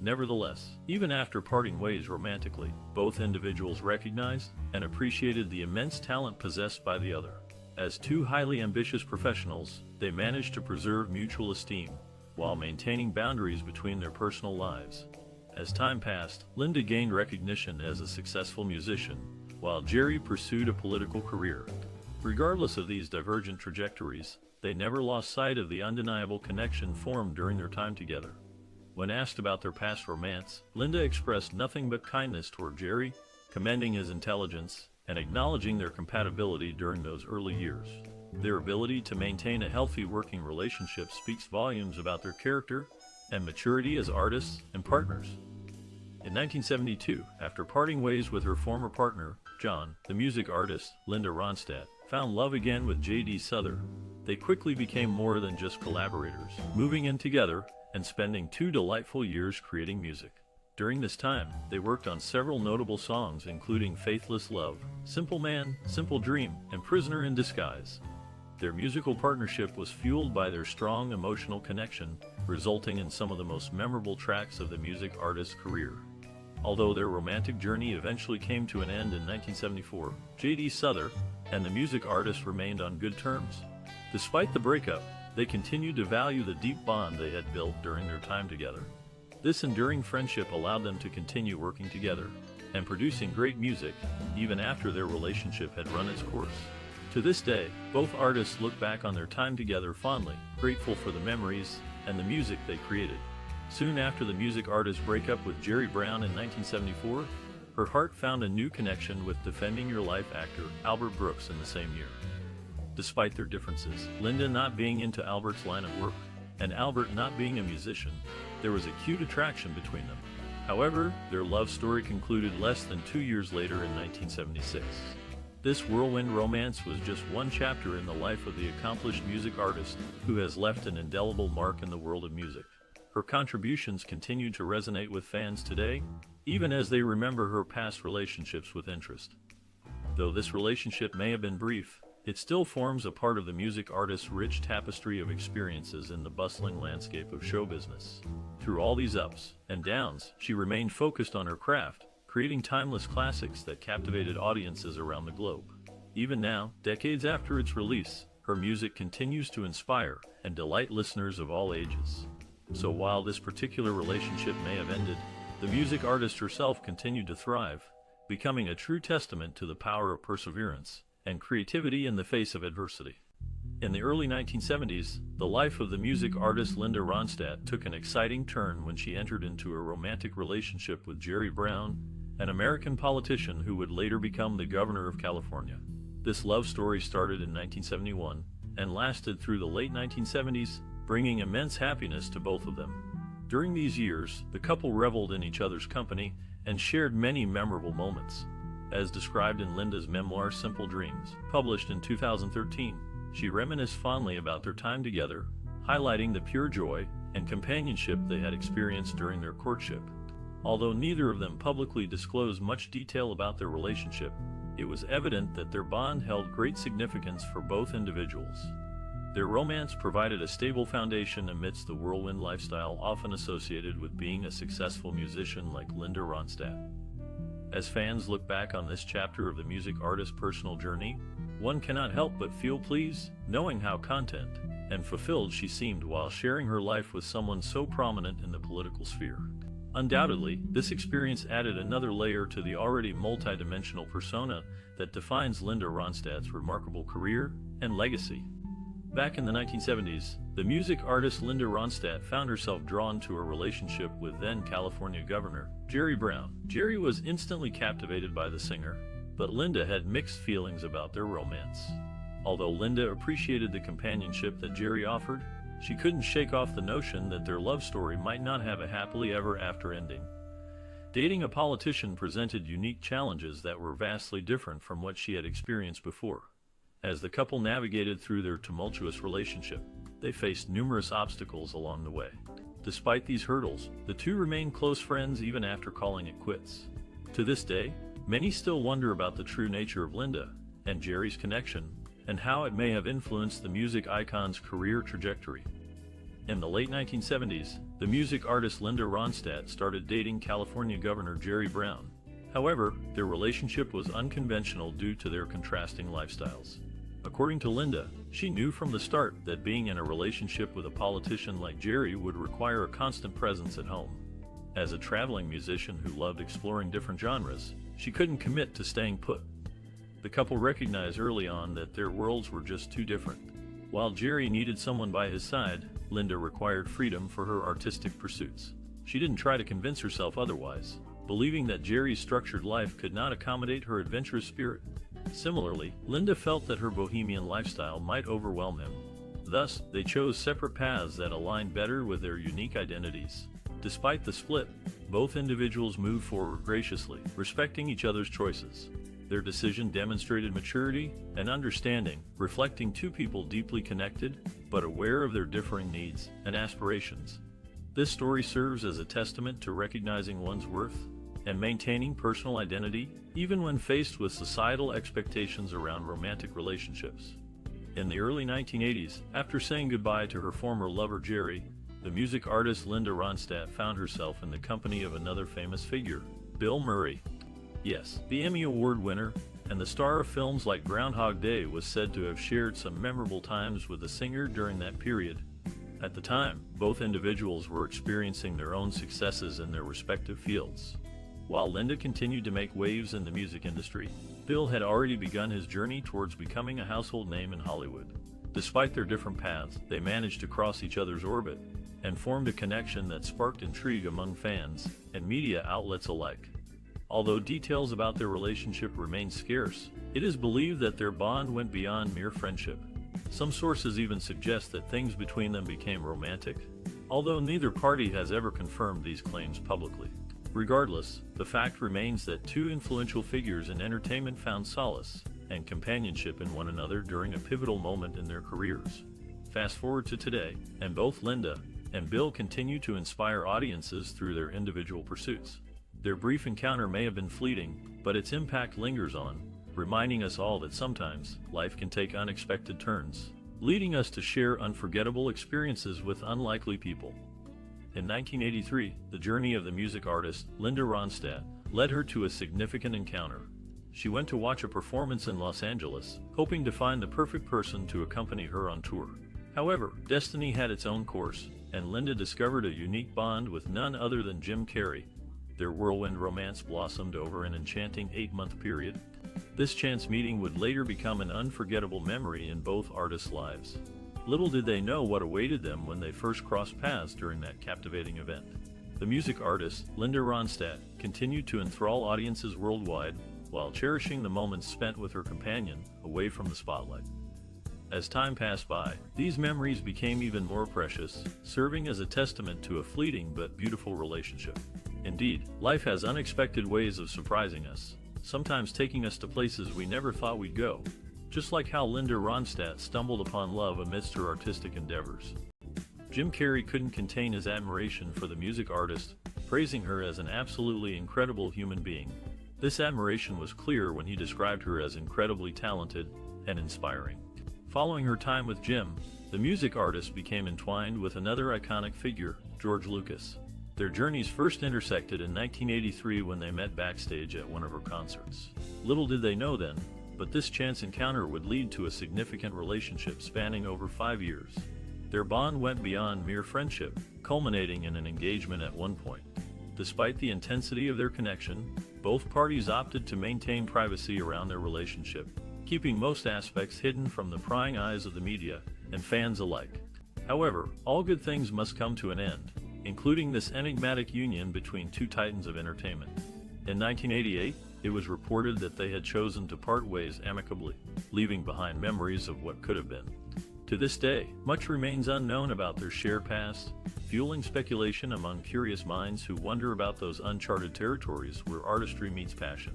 Nevertheless, even after parting ways romantically, both individuals recognized and appreciated the immense talent possessed by the other. As two highly ambitious professionals, they managed to preserve mutual esteem, while maintaining boundaries between their personal lives. As time passed, Linda gained recognition as a successful musician, while Jerry pursued a political career. Regardless of these divergent trajectories, they never lost sight of the undeniable connection formed during their time together. When asked about their past romance, Linda expressed nothing but kindness toward Jerry, commending his intelligence and acknowledging their compatibility during those early years. Their ability to maintain a healthy working relationship speaks volumes about their character and maturity as artists and partners. In 1972, after parting ways with her former partner, John, the music artist Linda Ronstadt found love again with J.D. Souther. They quickly became more than just collaborators, moving in together and spending 2 delightful years creating music. During this time, they worked on several notable songs including Faithless Love, Simple Man, Simple Dream, and Prisoner in Disguise. Their musical partnership was fueled by their strong emotional connection, resulting in some of the most memorable tracks of the music artist's career. Although their romantic journey eventually came to an end in 1974, J.D. Souther and the music artist remained on good terms. Despite the breakup, they continued to value the deep bond they had built during their time together. This enduring friendship allowed them to continue working together and producing great music, even after their relationship had run its course. To this day, both artists look back on their time together fondly, grateful for the memories and the music they created. Soon after the music artist's breakup with Jerry Brown in 1974, her heart found a new connection with Defending Your Life actor Albert Brooks in the same year. Despite their differences, Linda not being into Albert's line of work, and Albert not being a musician, there was acute attraction between them. However, their love story concluded less than 2 years later in 1976. This whirlwind romance was just one chapter in the life of the accomplished music artist who has left an indelible mark in the world of music. Her contributions continue to resonate with fans today, even as they remember her past relationships with interest. Though this relationship may have been brief, it still forms a part of the music artist's rich tapestry of experiences in the bustling landscape of show business. Through all these ups and downs, she remained focused on her craft, creating timeless classics that captivated audiences around the globe. Even now, decades after its release, her music continues to inspire and delight listeners of all ages. So while this particular relationship may have ended, the music artist herself continued to thrive, becoming a true testament to the power of perseverance and creativity in the face of adversity. In the early 1970s, the life of the music artist Linda Ronstadt took an exciting turn when she entered into a romantic relationship with Jerry Brown, an American politician who would later become the governor of California. This love story started in 1971 and lasted through the late 1970s, bringing immense happiness to both of them. During these years, the couple reveled in each other's company and shared many memorable moments. As described in Linda's memoir Simple Dreams, published in 2013, she reminisced fondly about their time together, highlighting the pure joy and companionship they had experienced during their courtship. Although neither of them publicly disclosed much detail about their relationship, it was evident that their bond held great significance for both individuals. Their romance provided a stable foundation amidst the whirlwind lifestyle often associated with being a successful musician like Linda Ronstadt. As fans look back on this chapter of the music artist's personal journey, one cannot help but feel pleased, knowing how content and fulfilled she seemed while sharing her life with someone so prominent in the political sphere. Undoubtedly, this experience added another layer to the already multidimensional persona that defines Linda Ronstadt's remarkable career and legacy. Back in the 1970s, the music artist Linda Ronstadt found herself drawn to a relationship with then California Governor Jerry Brown. Jerry was instantly captivated by the singer, but Linda had mixed feelings about their romance. Although Linda appreciated the companionship that Jerry offered, she couldn't shake off the notion that their love story might not have a happily ever after ending. Dating a politician presented unique challenges that were vastly different from what she had experienced before. As the couple navigated through their tumultuous relationship, they faced numerous obstacles along the way. Despite these hurdles, the two remained close friends even after calling it quits. To this day, many still wonder about the true nature of Linda and Jerry's connection and how it may have influenced the music icon's career trajectory. In the late 1970s, the music artist Linda Ronstadt started dating California Governor Jerry Brown. However, their relationship was unconventional due to their contrasting lifestyles. According to Linda, she knew from the start that being in a relationship with a politician like Jerry would require a constant presence at home. As a traveling musician who loved exploring different genres, she couldn't commit to staying put. The couple recognized early on that their worlds were just too different. While Jerry needed someone by his side, Linda required freedom for her artistic pursuits. She didn't try to convince herself otherwise, believing that Jerry's structured life could not accommodate her adventurous spirit. Similarly, Linda felt that her bohemian lifestyle might overwhelm him. Thus, they chose separate paths that aligned better with their unique identities. Despite the split, both individuals moved forward graciously, respecting each other's choices. Their decision demonstrated maturity and understanding, reflecting two people deeply connected, but aware of their differing needs and aspirations. This story serves as a testament to recognizing one's worth and maintaining personal identity, even when faced with societal expectations around romantic relationships. In the early 1980s, after saying goodbye to her former lover Jerry, the music artist Linda Ronstadt found herself in the company of another famous figure, Bill Murray. Yes, the Emmy Award winner and the star of films like Groundhog Day was said to have shared some memorable times with the singer during that period. At the time, both individuals were experiencing their own successes in their respective fields. While Linda continued to make waves in the music industry, Bill had already begun his journey towards becoming a household name in Hollywood. Despite their different paths, they managed to cross each other's orbit and formed a connection that sparked intrigue among fans and media outlets alike. Although details about their relationship remain scarce, it is believed that their bond went beyond mere friendship. Some sources even suggest that things between them became romantic, although neither party has ever confirmed these claims publicly. Regardless, the fact remains that two influential figures in entertainment found solace and companionship in one another during a pivotal moment in their careers. Fast forward to today, and both Linda and Bill continue to inspire audiences through their individual pursuits. Their brief encounter may have been fleeting, but its impact lingers on, reminding us all that sometimes life can take unexpected turns, leading us to share unforgettable experiences with unlikely people. In 1983, the journey of the music artist Linda Ronstadt led her to a significant encounter. She went to watch a performance in Los Angeles, hoping to find the perfect person to accompany her on tour. However, destiny had its own course, and Linda discovered a unique bond with none other than Jim Carrey. Their whirlwind romance blossomed over an enchanting 8-month period. This chance meeting would later become an unforgettable memory in both artists' lives. Little did they know what awaited them when they first crossed paths during that captivating event. The music artist, Linda Ronstadt, continued to enthrall audiences worldwide while cherishing the moments spent with her companion away from the spotlight. As time passed by, these memories became even more precious, serving as a testament to a fleeting but beautiful relationship. Indeed, life has unexpected ways of surprising us, sometimes taking us to places we never thought we'd go, just like how Linda Ronstadt stumbled upon love amidst her artistic endeavors. Jim Carrey couldn't contain his admiration for the music artist, praising her as an absolutely incredible human being. This admiration was clear when he described her as incredibly talented and inspiring. Following her time with Jim, the music artist became entwined with another iconic figure, George Lucas. Their journeys first intersected in 1983 when they met backstage at one of her concerts. Little did they know then, but this chance encounter would lead to a significant relationship spanning over 5 years. Their bond went beyond mere friendship, culminating in an engagement at one point. Despite the intensity of their connection, both parties opted to maintain privacy around their relationship, keeping most aspects hidden from the prying eyes of the media and fans alike. However, all good things must come to an end, including this enigmatic union between two titans of entertainment. In 1988, it was reported that they had chosen to part ways amicably, leaving behind memories of what could have been. To this day, much remains unknown about their shared past, fueling speculation among curious minds who wonder about those uncharted territories where artistry meets passion.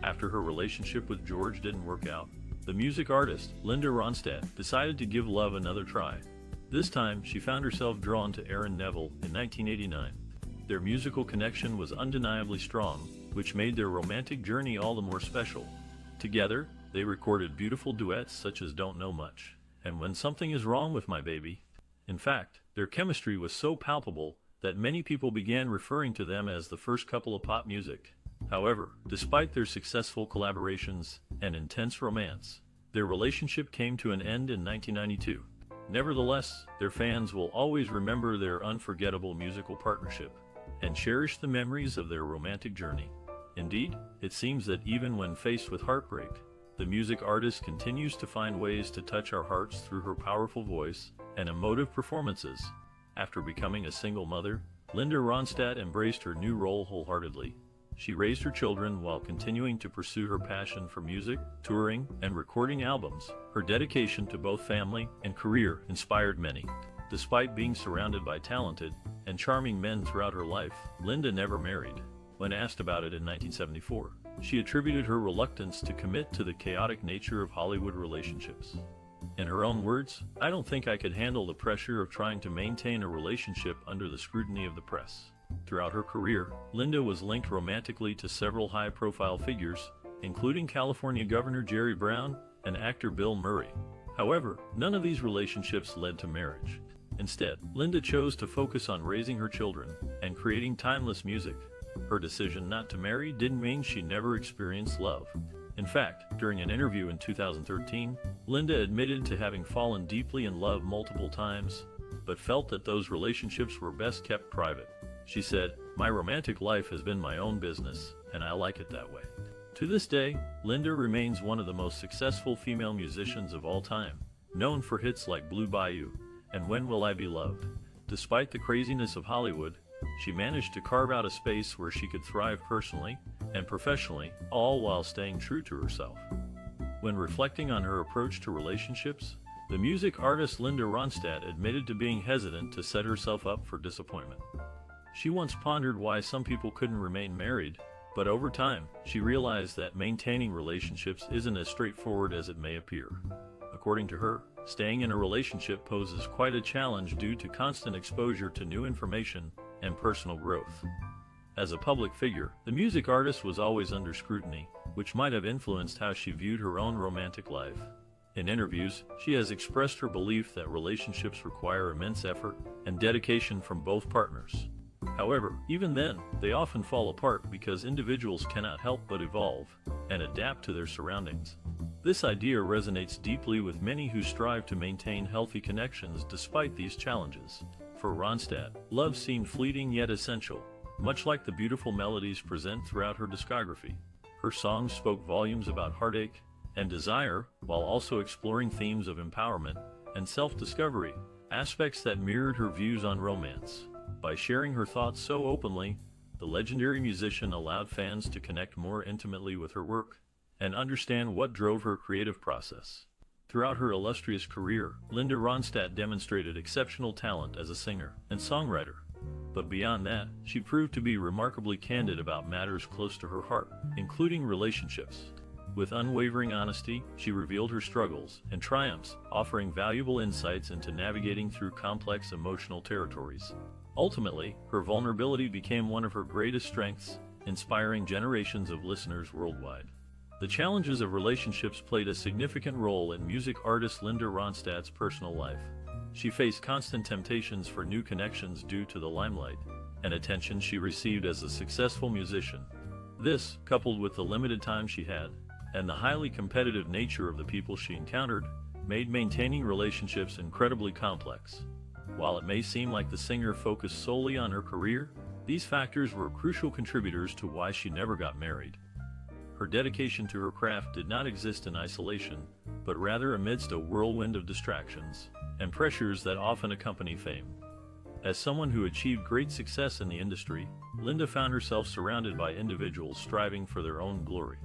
After her relationship with George didn't work out, The music artist, Linda Ronstadt, decided to give love another try. This time, she found herself drawn to Aaron Neville in 1989. Their musical connection was undeniably strong, which made their romantic journey all the more special. Together, they recorded beautiful duets such as Don't Know Much and When Something Is Wrong with My Baby. In fact, their chemistry was so palpable that many people began referring to them as the first couple of pop music. However, despite their successful collaborations and intense romance, their relationship came to an end in 1992. Nevertheless, their fans will always remember their unforgettable musical partnership and cherish the memories of their romantic journey. Indeed, it seems that even when faced with heartbreak, the music artist continues to find ways to touch our hearts through her powerful voice and emotive performances. After becoming a single mother, Linda Ronstadt embraced her new role wholeheartedly. She raised her children while continuing to pursue her passion for music, touring, and recording albums. Her dedication to both family and career inspired many. Despite being surrounded by talented and charming men throughout her life, Linda never married. When asked about it in 1974, she attributed her reluctance to commit to the chaotic nature of Hollywood relationships. In her own words, "I don't think I could handle the pressure of trying to maintain a relationship under the scrutiny of the press." Throughout her career, Linda was linked romantically to several high-profile figures, including California Governor Jerry Brown and actor Bill Murray. However, none of these relationships led to marriage. Instead, Linda chose to focus on raising her children and creating timeless music. Her decision not to marry didn't mean she never experienced love. In fact, during an interview in 2013, Linda admitted to having fallen deeply in love multiple times, but felt that those relationships were best kept private. She said, "My romantic life has been my own business, and I like it that way." To this day, Linda remains one of the most successful female musicians of all time, known for hits like Blue Bayou and When Will I Be Loved. Despite the craziness of Hollywood, she managed to carve out a space where she could thrive personally and professionally, all while staying true to herself. When reflecting on her approach to relationships, the music artist Linda Ronstadt admitted to being hesitant to set herself up for disappointment. She once pondered why some people couldn't remain married, but over time, she realized that maintaining relationships isn't as straightforward as it may appear. According to her, staying in a relationship poses quite a challenge due to constant exposure to new information and personal growth. As a public figure, the music artist was always under scrutiny, which might have influenced how she viewed her own romantic life. In interviews, she has expressed her belief that relationships require immense effort and dedication from both partners. However, even then, they often fall apart because individuals cannot help but evolve and adapt to their surroundings. This idea resonates deeply with many who strive to maintain healthy connections despite these challenges. For Ronstadt, love seemed fleeting yet essential, much like the beautiful melodies present throughout her discography. Her songs spoke volumes about heartache and desire, while also exploring themes of empowerment and self-discovery, aspects that mirrored her views on romance. By sharing her thoughts so openly, the legendary musician allowed fans to connect more intimately with her work and understand what drove her creative process. Throughout her illustrious career, Linda Ronstadt demonstrated exceptional talent as a singer and songwriter. But beyond that, she proved to be remarkably candid about matters close to her heart, including relationships. With unwavering honesty, she revealed her struggles and triumphs, offering valuable insights into navigating through complex emotional territories. Ultimately, her vulnerability became one of her greatest strengths, inspiring generations of listeners worldwide. The challenges of relationships played a significant role in music artist Linda Ronstadt's personal life. She faced constant temptations for new connections due to the limelight and attention she received as a successful musician. This, coupled with the limited time she had and the highly competitive nature of the people she encountered, made maintaining relationships incredibly complex. While it may seem like the singer focused solely on her career, these factors were crucial contributors to why she never got married. Her dedication to her craft did not exist in isolation, but rather amidst a whirlwind of distractions and pressures that often accompany fame. As someone who achieved great success in the industry, Linda found herself surrounded by individuals striving for their own glory.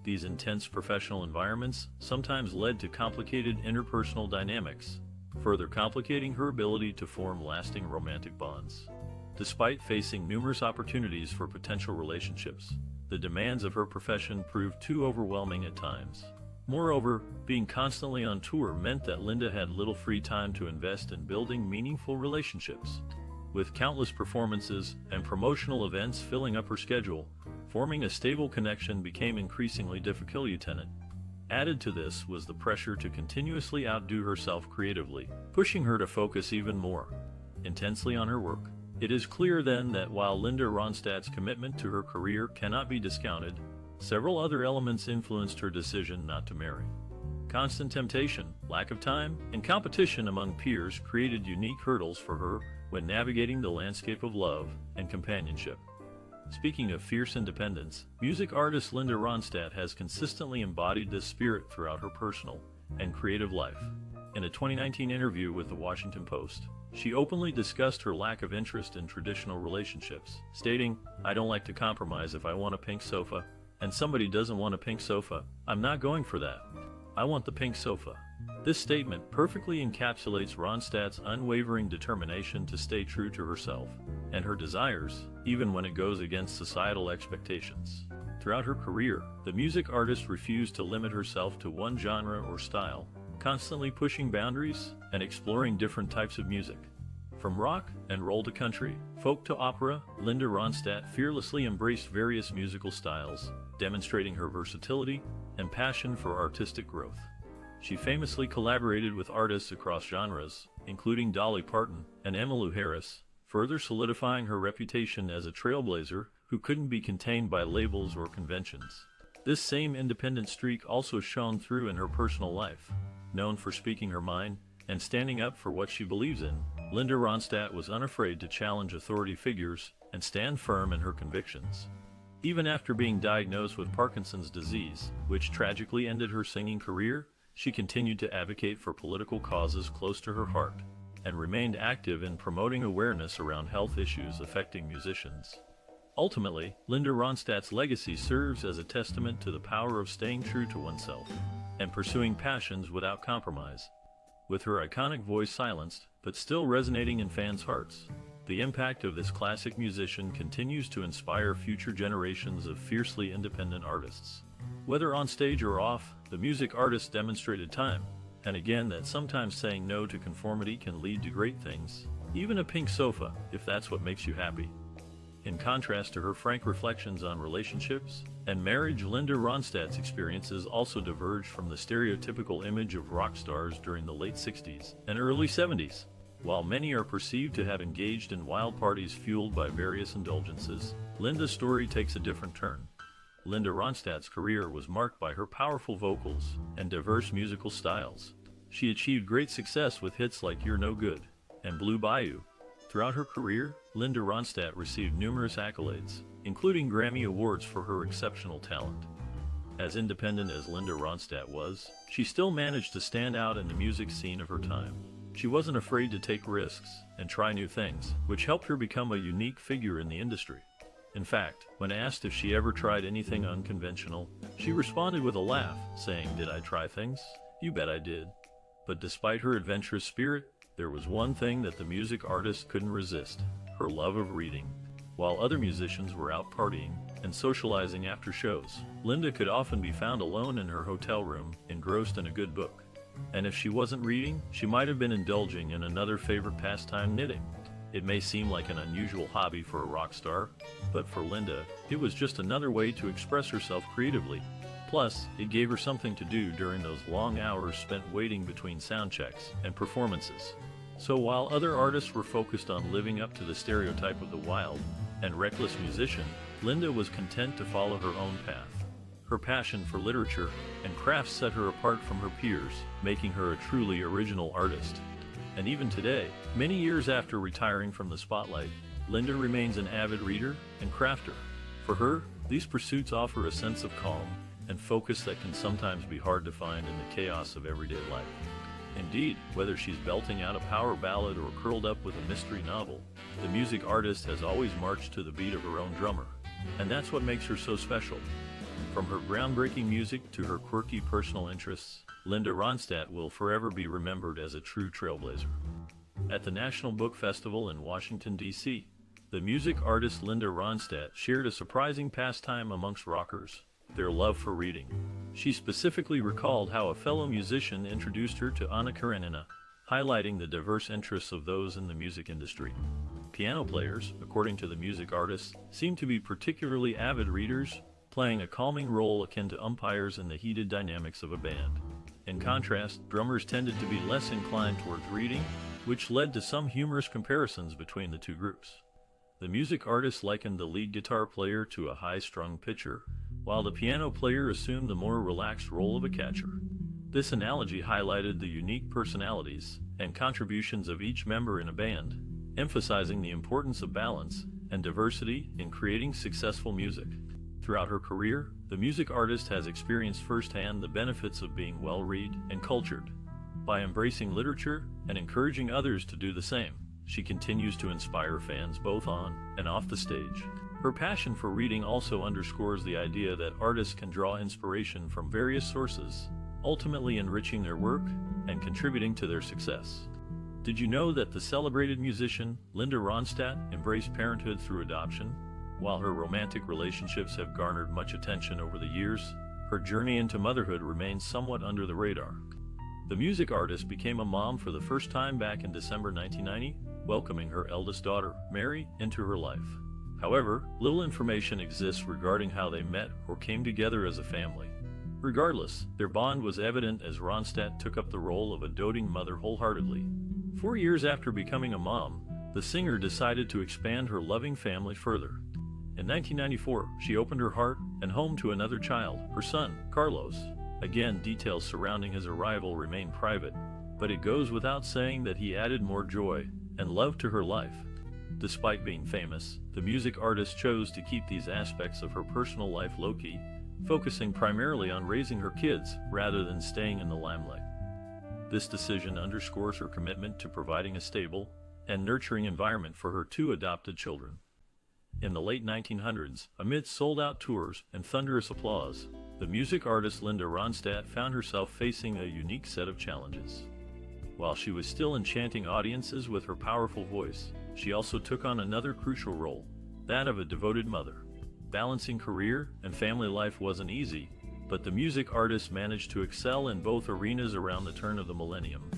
These intense professional environments sometimes led to complicated interpersonal dynamics, further complicating her ability to form lasting romantic bonds. Despite facing numerous opportunities for potential relationships, the demands of her profession proved too overwhelming at times. Moreover, being constantly on tour meant that Linda had little free time to invest in building meaningful relationships. With countless performances and promotional events filling up her schedule, forming a stable connection became increasingly difficult. Added to this was the pressure to continuously outdo herself creatively, pushing her to focus even more intensely on her work. It is clear then that while Linda Ronstadt's commitment to her career cannot be discounted, several other elements influenced her decision not to marry. Constant temptation, lack of time, and competition among peers created unique hurdles for her when navigating the landscape of love and companionship. Speaking of fierce independence, music artist Linda Ronstadt has consistently embodied this spirit throughout her personal and creative life. In a 2019 interview with the Washington Post, she openly discussed her lack of interest in traditional relationships, stating, "I don't like to compromise. If I want a pink sofa, and somebody doesn't want a pink sofa, I'm not going for that. I want the pink sofa." This statement perfectly encapsulates Ronstadt's unwavering determination to stay true to herself and her desires, even when it goes against societal expectations. Throughout her career, the music artist refused to limit herself to one genre or style, constantly pushing boundaries and exploring different types of music. From rock and roll to country, folk to opera, Linda Ronstadt fearlessly embraced various musical styles, demonstrating her versatility and passion for artistic growth. She famously collaborated with artists across genres, including Dolly Parton and Emmylou Harris, further solidifying her reputation as a trailblazer who couldn't be contained by labels or conventions. This same independent streak also shone through in her personal life. Known for speaking her mind and standing up for what she believes in, Linda Ronstadt was unafraid to challenge authority figures and stand firm in her convictions. Even after being diagnosed with Parkinson's disease, which tragically ended her singing career, she continued to advocate for political causes close to her heart and remained active in promoting awareness around health issues affecting musicians. Ultimately, Linda Ronstadt's legacy serves as a testament to the power of staying true to oneself and pursuing passions without compromise. With her iconic voice silenced, but still resonating in fans' hearts, the impact of this classic musician continues to inspire future generations of fiercely independent artists. Whether on stage or off, the music artist demonstrated time and again that sometimes saying no to conformity can lead to great things, even a pink sofa, if that's what makes you happy. In contrast to her frank reflections on relationships and marriage, Linda Ronstadt's experiences also diverged from the stereotypical image of rock stars during the late 60s and early 70s. While many are perceived to have engaged in wild parties fueled by various indulgences, Linda's story takes a different turn. Linda Ronstadt's career was marked by her powerful vocals and diverse musical styles. She achieved great success with hits like You're No Good and Blue Bayou. Throughout her career, Linda Ronstadt received numerous accolades, including Grammy Awards for her exceptional talent. As independent as Linda Ronstadt was, she still managed to stand out in the music scene of her time. She wasn't afraid to take risks and try new things, which helped her become a unique figure in the industry. In fact, when asked if she ever tried anything unconventional, she responded with a laugh, saying, "Did I try things? You bet I did." But despite her adventurous spirit, there was one thing that the music artist couldn't resist: her love of reading. While other musicians were out partying and socializing after shows, Linda could often be found alone in her hotel room, engrossed in a good book. And if she wasn't reading, she might have been indulging in another favorite pastime, knitting. It may seem like an unusual hobby for a rock star, but for Linda, it was just another way to express herself creatively. Plus, it gave her something to do during those long hours spent waiting between sound checks and performances. So while other artists were focused on living up to the stereotype of the wild and reckless musician, Linda was content to follow her own path. Her passion for literature and crafts set her apart from her peers, making her a truly original artist. And even today, many years after retiring from the spotlight, Linda remains an avid reader and crafter. For her, these pursuits offer a sense of calm and focus that can sometimes be hard to find in the chaos of everyday life. Indeed, whether she's belting out a power ballad or curled up with a mystery novel, the music artist has always marched to the beat of her own drummer. And that's what makes her so special. From her groundbreaking music to her quirky personal interests, Linda Ronstadt will forever be remembered as a true trailblazer. At the National Book Festival in Washington, D.C., the music artist Linda Ronstadt shared a surprising pastime amongst rockers, their love for reading. She specifically recalled how a fellow musician introduced her to Anna Karenina, highlighting the diverse interests of those in the music industry. Piano players, according to the music artist, seem to be particularly avid readers, playing a calming role akin to umpires in the heated dynamics of a band. In contrast, drummers tended to be less inclined towards reading, which led to some humorous comparisons between the two groups. The music artist likened the lead guitar player to a high-strung pitcher, while the piano player assumed the more relaxed role of a catcher. This analogy highlighted the unique personalities and contributions of each member in a band, emphasizing the importance of balance and diversity in creating successful music. Throughout her career, the music artist has experienced firsthand the benefits of being well-read and cultured. By embracing literature and encouraging others to do the same, she continues to inspire fans both on and off the stage. Her passion for reading also underscores the idea that artists can draw inspiration from various sources, ultimately enriching their work and contributing to their success. Did you know that the celebrated musician Linda Ronstadt embraced parenthood through adoption? While her romantic relationships have garnered much attention over the years, her journey into motherhood remains somewhat under the radar. The music artist became a mom for the first time back in December 1990, welcoming her eldest daughter, Mary, into her life. However, little information exists regarding how they met or came together as a family. Regardless, their bond was evident as Ronstadt took up the role of a doting mother wholeheartedly. 4 years after becoming a mom, the singer decided to expand her loving family further. In 1994, she opened her heart and home to another child, her son, Carlos. Again, details surrounding his arrival remain private, but it goes without saying that he added more joy and love to her life. Despite being famous, the music artist chose to keep these aspects of her personal life low-key, focusing primarily on raising her kids rather than staying in the limelight. This decision underscores her commitment to providing a stable and nurturing environment for her two adopted children. In the late 1900s, amidst sold-out tours and thunderous applause, the music artist Linda Ronstadt found herself facing a unique set of challenges. While she was still enchanting audiences with her powerful voice, she also took on another crucial role, that of a devoted mother. Balancing career and family life wasn't easy, but the music artist managed to excel in both arenas around the turn of the millennium.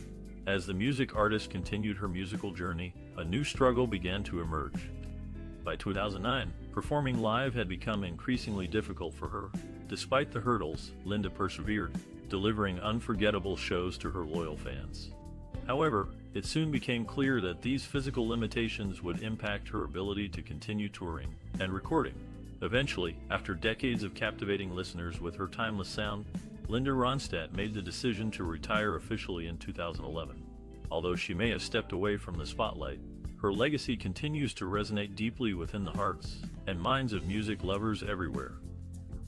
As the music artist continued her musical journey, a new struggle began to emerge. By 2009, performing live had become increasingly difficult for her. Despite the hurdles, Linda persevered, delivering unforgettable shows to her loyal fans. However, it soon became clear that these physical limitations would impact her ability to continue touring and recording. Eventually, after decades of captivating listeners with her timeless sound, Linda Ronstadt made the decision to retire officially in 2011. Although she may have stepped away from the spotlight, her legacy continues to resonate deeply within the hearts and minds of music lovers everywhere.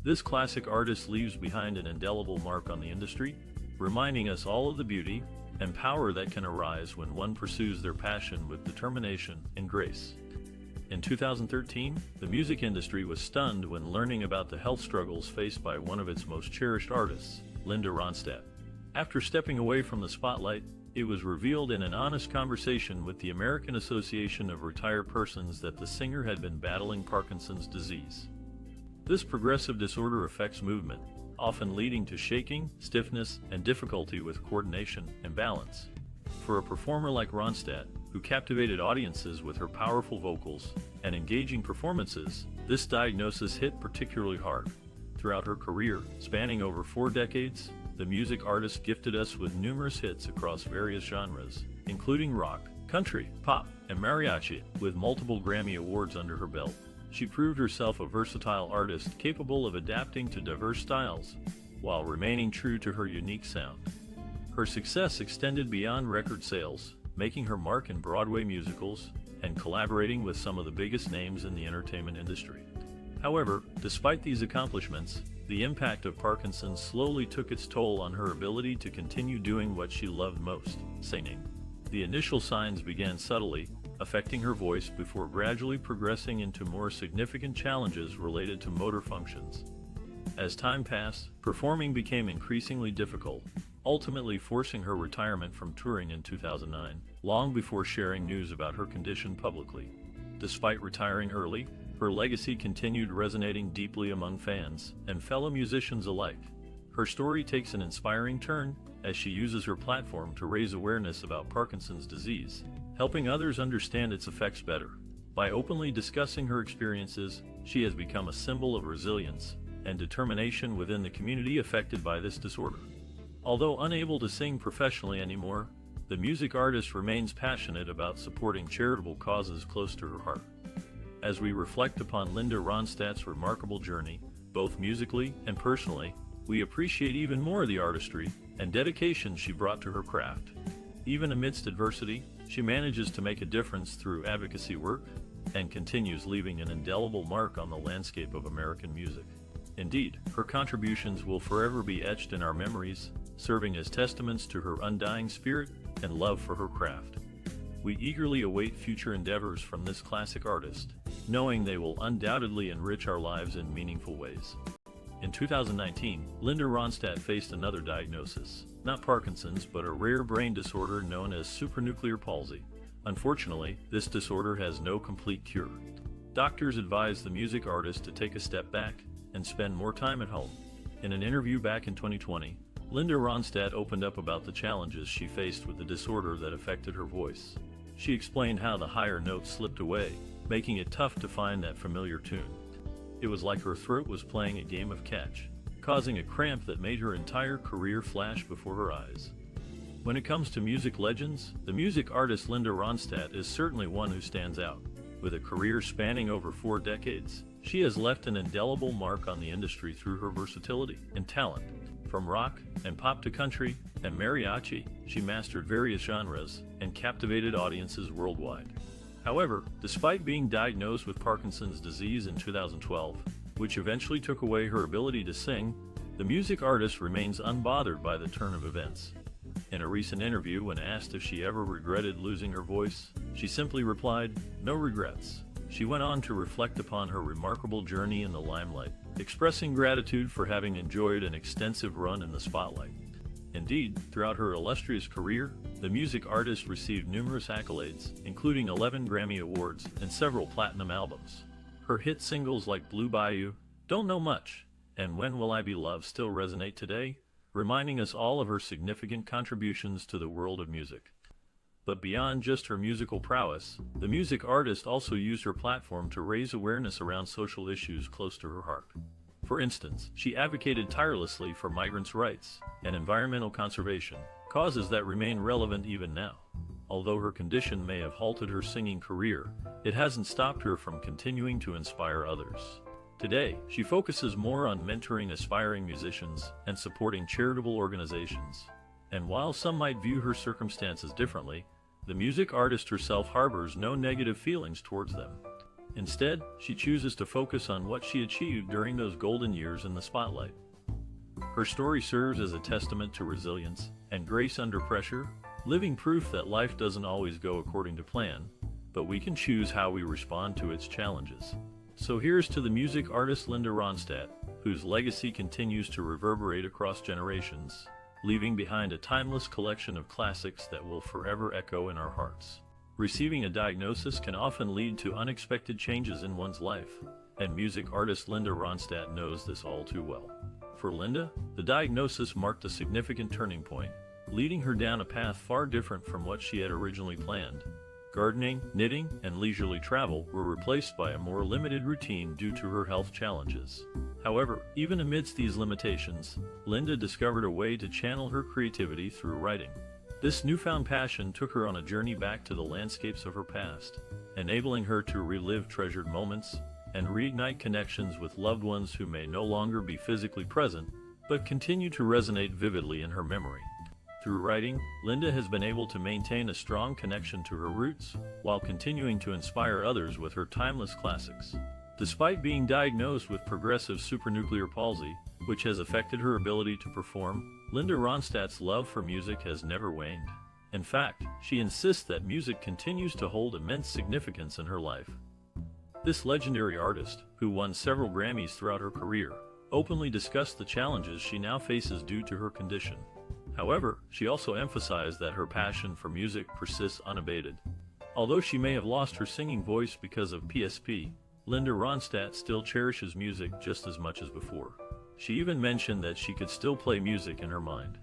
This classic artist leaves behind an indelible mark on the industry, reminding us all of the beauty and power that can arise when one pursues their passion with determination and grace. In 2013, the music industry was stunned when learning about the health struggles faced by one of its most cherished artists, Linda Ronstadt. After stepping away from the spotlight, it was revealed in an honest conversation with the American Association of Retired Persons that the singer had been battling Parkinson's disease. This progressive disorder affects movement, often leading to shaking, stiffness, and difficulty with coordination and balance. For a performer like Ronstadt, who captivated audiences with her powerful vocals and engaging performances, this diagnosis hit particularly hard. Throughout her career, spanning over 4 decades, the music artist gifted us with numerous hits across various genres, including rock, country, pop, and mariachi. With multiple Grammy Awards under her belt, she proved herself a versatile artist capable of adapting to diverse styles, while remaining true to her unique sound. Her success extended beyond record sales, making her mark in Broadway musicals and collaborating with some of the biggest names in the entertainment industry. However, despite these accomplishments, the impact of Parkinson's slowly took its toll on her ability to continue doing what she loved most, singing. The initial signs began subtly, affecting her voice before gradually progressing into more significant challenges related to motor functions. As time passed, performing became increasingly difficult, ultimately forcing her retirement from touring in 2009, long before sharing news about her condition publicly. Despite retiring early, Her legacy continued resonating deeply among fans and fellow musicians alike. Her story takes an inspiring turn as she uses her platform to raise awareness about Parkinson's disease, helping others understand its effects better. By openly discussing her experiences, she has become a symbol of resilience and determination within the community affected by this disorder. Although unable to sing professionally anymore, the music artist remains passionate about supporting charitable causes close to her heart. As we reflect upon Linda Ronstadt's remarkable journey, both musically and personally, we appreciate even more the artistry and dedication she brought to her craft. Even amidst adversity, she manages to make a difference through advocacy work and continues leaving an indelible mark on the landscape of American music. Indeed, her contributions will forever be etched in our memories, serving as testaments to her undying spirit and love for her craft. We eagerly await future endeavors from this classic artist, knowing they will undoubtedly enrich our lives in meaningful ways. In 2019, Linda Ronstadt faced another diagnosis, not Parkinson's but a rare brain disorder known as supranuclear palsy. Unfortunately, this disorder has no complete cure. Doctors advise the music artist to take a step back and spend more time at home. In an interview back in 2020, Linda Ronstadt opened up about the challenges she faced with the disorder that affected her voice. She explained how the higher notes slipped away, making it tough to find that familiar tune. It was like her throat was playing a game of catch, causing a cramp that made her entire career flash before her eyes. When it comes to music legends, the music artist Linda Ronstadt is certainly one who stands out. With a career spanning over 4 decades, she has left an indelible mark on the industry through her versatility and talent. From rock and pop to country and mariachi, she mastered various genres and captivated audiences worldwide. However, despite being diagnosed with Parkinson's disease in 2012, which eventually took away her ability to sing, the music artist remains unbothered by the turn of events. In a recent interview, when asked if she ever regretted losing her voice, she simply replied, "No regrets." She went on to reflect upon her remarkable journey in the limelight, expressing gratitude for having enjoyed an extensive run in the spotlight. Indeed, throughout her illustrious career, the music artist received numerous accolades, including 11 Grammy Awards and several platinum albums. Her hit singles like Blue Bayou, Don't Know Much, and When Will I Be Loved still resonate today, reminding us all of her significant contributions to the world of music. But beyond just her musical prowess, the music artist also used her platform to raise awareness around social issues close to her heart. For instance, she advocated tirelessly for migrants' rights and environmental conservation, causes that remain relevant even now. Although her condition may have halted her singing career, it hasn't stopped her from continuing to inspire others. Today, she focuses more on mentoring aspiring musicians and supporting charitable organizations. And while some might view her circumstances differently, the music artist herself harbors no negative feelings towards them. Instead, she chooses to focus on what she achieved during those golden years in the spotlight. Her story serves as a testament to resilience and grace under pressure, living proof that life doesn't always go according to plan, but we can choose how we respond to its challenges. So here's to the music artist Linda Ronstadt, whose legacy continues to reverberate across generations, leaving behind a timeless collection of classics that will forever echo in our hearts. Receiving a diagnosis can often lead to unexpected changes in one's life, and music artist Linda Ronstadt knows this all too well. For Linda, the diagnosis marked a significant turning point, leading her down a path far different from what she had originally planned. Gardening, knitting, and leisurely travel were replaced by a more limited routine due to her health challenges. However, even amidst these limitations, Linda discovered a way to channel her creativity through writing. This newfound passion took her on a journey back to the landscapes of her past, enabling her to relive treasured moments and reignite connections with loved ones who may no longer be physically present, but continue to resonate vividly in her memory. Through writing, Linda has been able to maintain a strong connection to her roots, while continuing to inspire others with her timeless classics. Despite being diagnosed with progressive supranuclear palsy, which has affected her ability to perform, Linda Ronstadt's love for music has never waned. In fact, she insists that music continues to hold immense significance in her life. This legendary artist, who won several Grammys throughout her career, openly discussed the challenges she now faces due to her condition. However, she also emphasized that her passion for music persists unabated. Although she may have lost her singing voice because of PSP, Linda Ronstadt still cherishes music just as much as before. She even mentioned that she could still play music in her mind.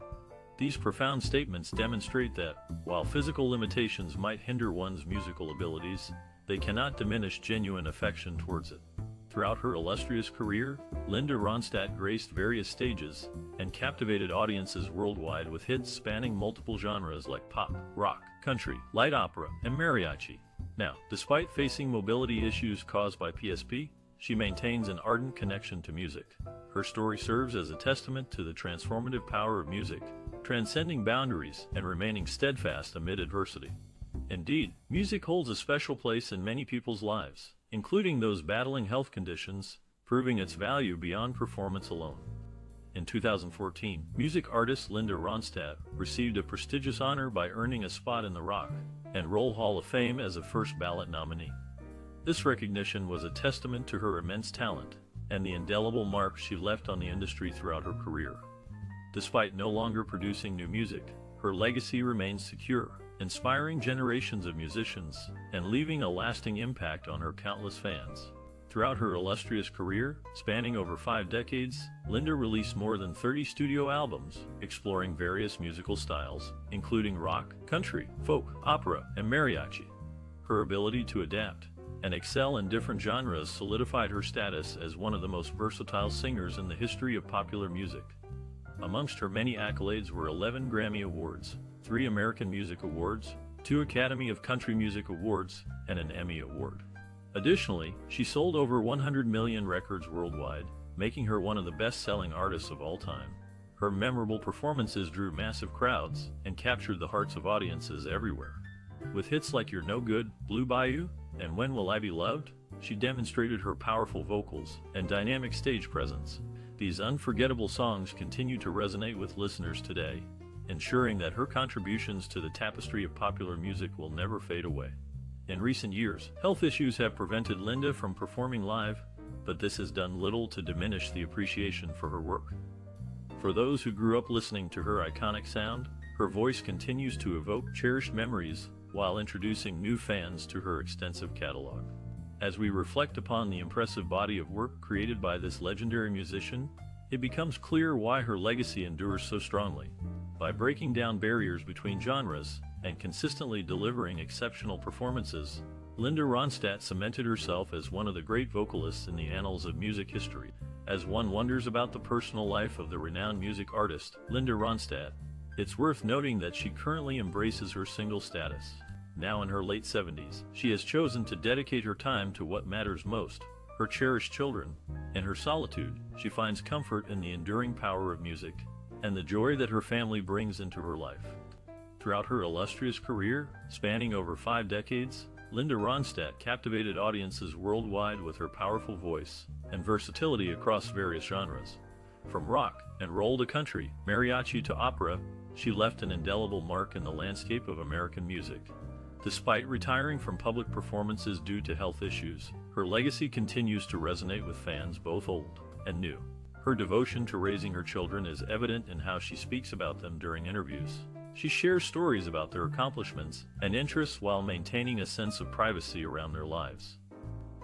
These profound statements demonstrate that, while physical limitations might hinder one's musical abilities, they cannot diminish genuine affection towards it. Throughout her illustrious career, Linda Ronstadt graced various stages and captivated audiences worldwide with hits spanning multiple genres like pop, rock, country, light opera, and mariachi. Now, despite facing mobility issues caused by PSP, she maintains an ardent connection to music. Her story serves as a testament to the transformative power of music, transcending boundaries and remaining steadfast amid adversity. Indeed, music holds a special place in many people's lives, including those battling health conditions, proving its value beyond performance alone. In 2014, music artist Linda Ronstadt received a prestigious honor by earning a spot in the Rock and Roll Hall of Fame as a first ballot nominee. This recognition was a testament to her immense talent and the indelible mark she left on the industry throughout her career. Despite no longer producing new music, her legacy remains secure, inspiring generations of musicians and leaving a lasting impact on her countless fans. Throughout her illustrious career, spanning over 5 decades, Linda released more than 30 studio albums, exploring various musical styles, including rock, country, folk, opera, and mariachi. Her ability to adapt and excel in different genres solidified her status as one of the most versatile singers in the history of popular music. Amongst her many accolades were 11 Grammy Awards, 3 American Music Awards, 2 Academy of Country Music Awards, and an Emmy Award. Additionally, she sold over 100 million records worldwide, making her one of the best-selling artists of all time. Her memorable performances drew massive crowds and captured the hearts of audiences everywhere. With hits like You're No Good, Blue Bayou, and When Will I Be Loved, she demonstrated her powerful vocals and dynamic stage presence. These unforgettable songs continue to resonate with listeners today, ensuring that her contributions to the tapestry of popular music will never fade away. In recent years, health issues have prevented Linda from performing live, but this has done little to diminish the appreciation for her work. For those who grew up listening to her iconic sound, her voice continues to evoke cherished memories while introducing new fans to her extensive catalog. As we reflect upon the impressive body of work created by this legendary musician, it becomes clear why her legacy endures so strongly. By breaking down barriers between genres and consistently delivering exceptional performances, Linda Ronstadt cemented herself as one of the great vocalists in the annals of music history. As one wonders about the personal life of the renowned music artist, Linda Ronstadt, it's worth noting that she currently embraces her single status. Now in her late 70s, she has chosen to dedicate her time to what matters most, her cherished children. In her solitude, she finds comfort in the enduring power of music and the joy that her family brings into her life. Throughout her illustrious career, spanning over 5 decades, Linda Ronstadt captivated audiences worldwide with her powerful voice and versatility across various genres. From rock and roll to country, mariachi to opera, she left an indelible mark in the landscape of American music. Despite retiring from public performances due to health issues, her legacy continues to resonate with fans both old and new. Her devotion to raising her children is evident in how she speaks about them during interviews. She shares stories about their accomplishments and interests while maintaining a sense of privacy around their lives.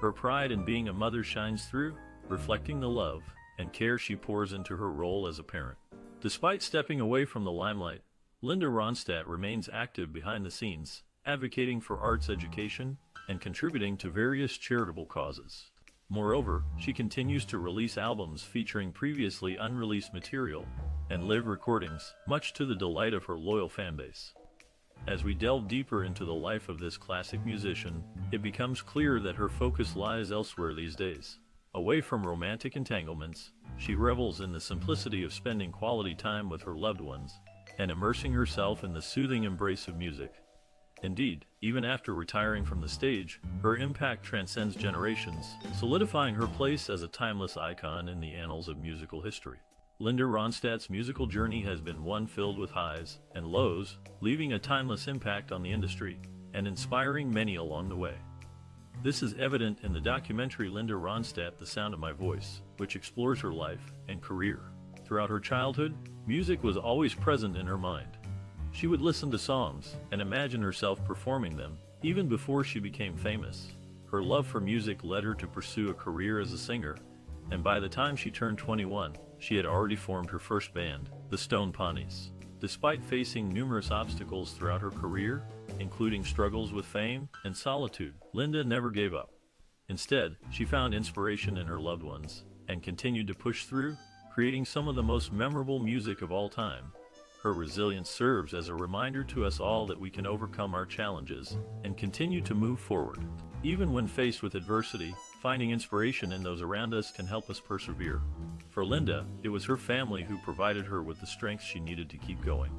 Her pride in being a mother shines through, reflecting the love and care she pours into her role as a parent. Despite stepping away from the limelight, Linda Ronstadt remains active behind the scenes, advocating for arts education and contributing to various charitable causes. Moreover, she continues to release albums featuring previously unreleased material and live recordings, much to the delight of her loyal fanbase. As we delve deeper into the life of this classic musician, it becomes clear that her focus lies elsewhere these days. Away from romantic entanglements, she revels in the simplicity of spending quality time with her loved ones and immersing herself in the soothing embrace of music. Indeed, even after retiring from the stage, her impact transcends generations, solidifying her place as a timeless icon in the annals of musical history. Linda Ronstadt's musical journey has been one filled with highs and lows, leaving a timeless impact on the industry and inspiring many along the way. This is evident in the documentary Linda Ronstadt, The Sound of My Voice, which explores her life and career. Throughout her childhood, music was always present in her mind. She would listen to songs and imagine herself performing them, even before she became famous. Her love for music led her to pursue a career as a singer, and by the time she turned 21, she had already formed her first band, the Stone Pawnees. Despite facing numerous obstacles throughout her career, including struggles with fame and solitude, Linda never gave up. Instead, she found inspiration in her loved ones and continued to push through, creating some of the most memorable music of all time. Her resilience serves as a reminder to us all that we can overcome our challenges and continue to move forward. Even when faced with adversity, finding inspiration in those around us can help us persevere. For Linda, it was her family who provided her with the strength she needed to keep going.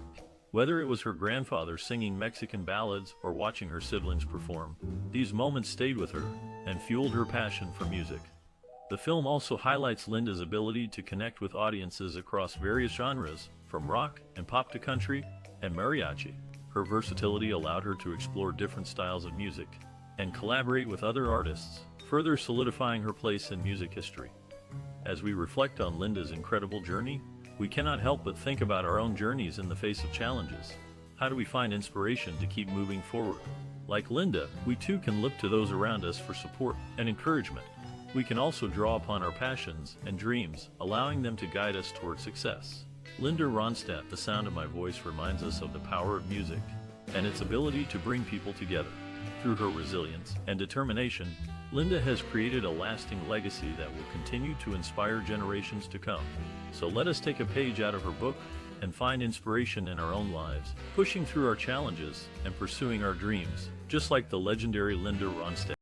Whether it was her grandfather singing Mexican ballads or watching her siblings perform, these moments stayed with her and fueled her passion for music. The film also highlights Linda's ability to connect with audiences across various genres, from rock and pop to country and mariachi. Her versatility allowed her to explore different styles of music and collaborate with other artists, further solidifying her place in music history. As we reflect on Linda's incredible journey, we cannot help but think about our own journeys in the face of challenges. How do we find inspiration to keep moving forward? Like Linda, we too can look to those around us for support and encouragement. We can also draw upon our passions and dreams, allowing them to guide us toward success. Linda Ronstadt, the sound of my voice, reminds us of the power of music and its ability to bring people together. Through her resilience and determination, Linda has created a lasting legacy that will continue to inspire generations to come. So let us take a page out of her book and find inspiration in our own lives, pushing through our challenges and pursuing our dreams, just like the legendary Linda Ronstadt.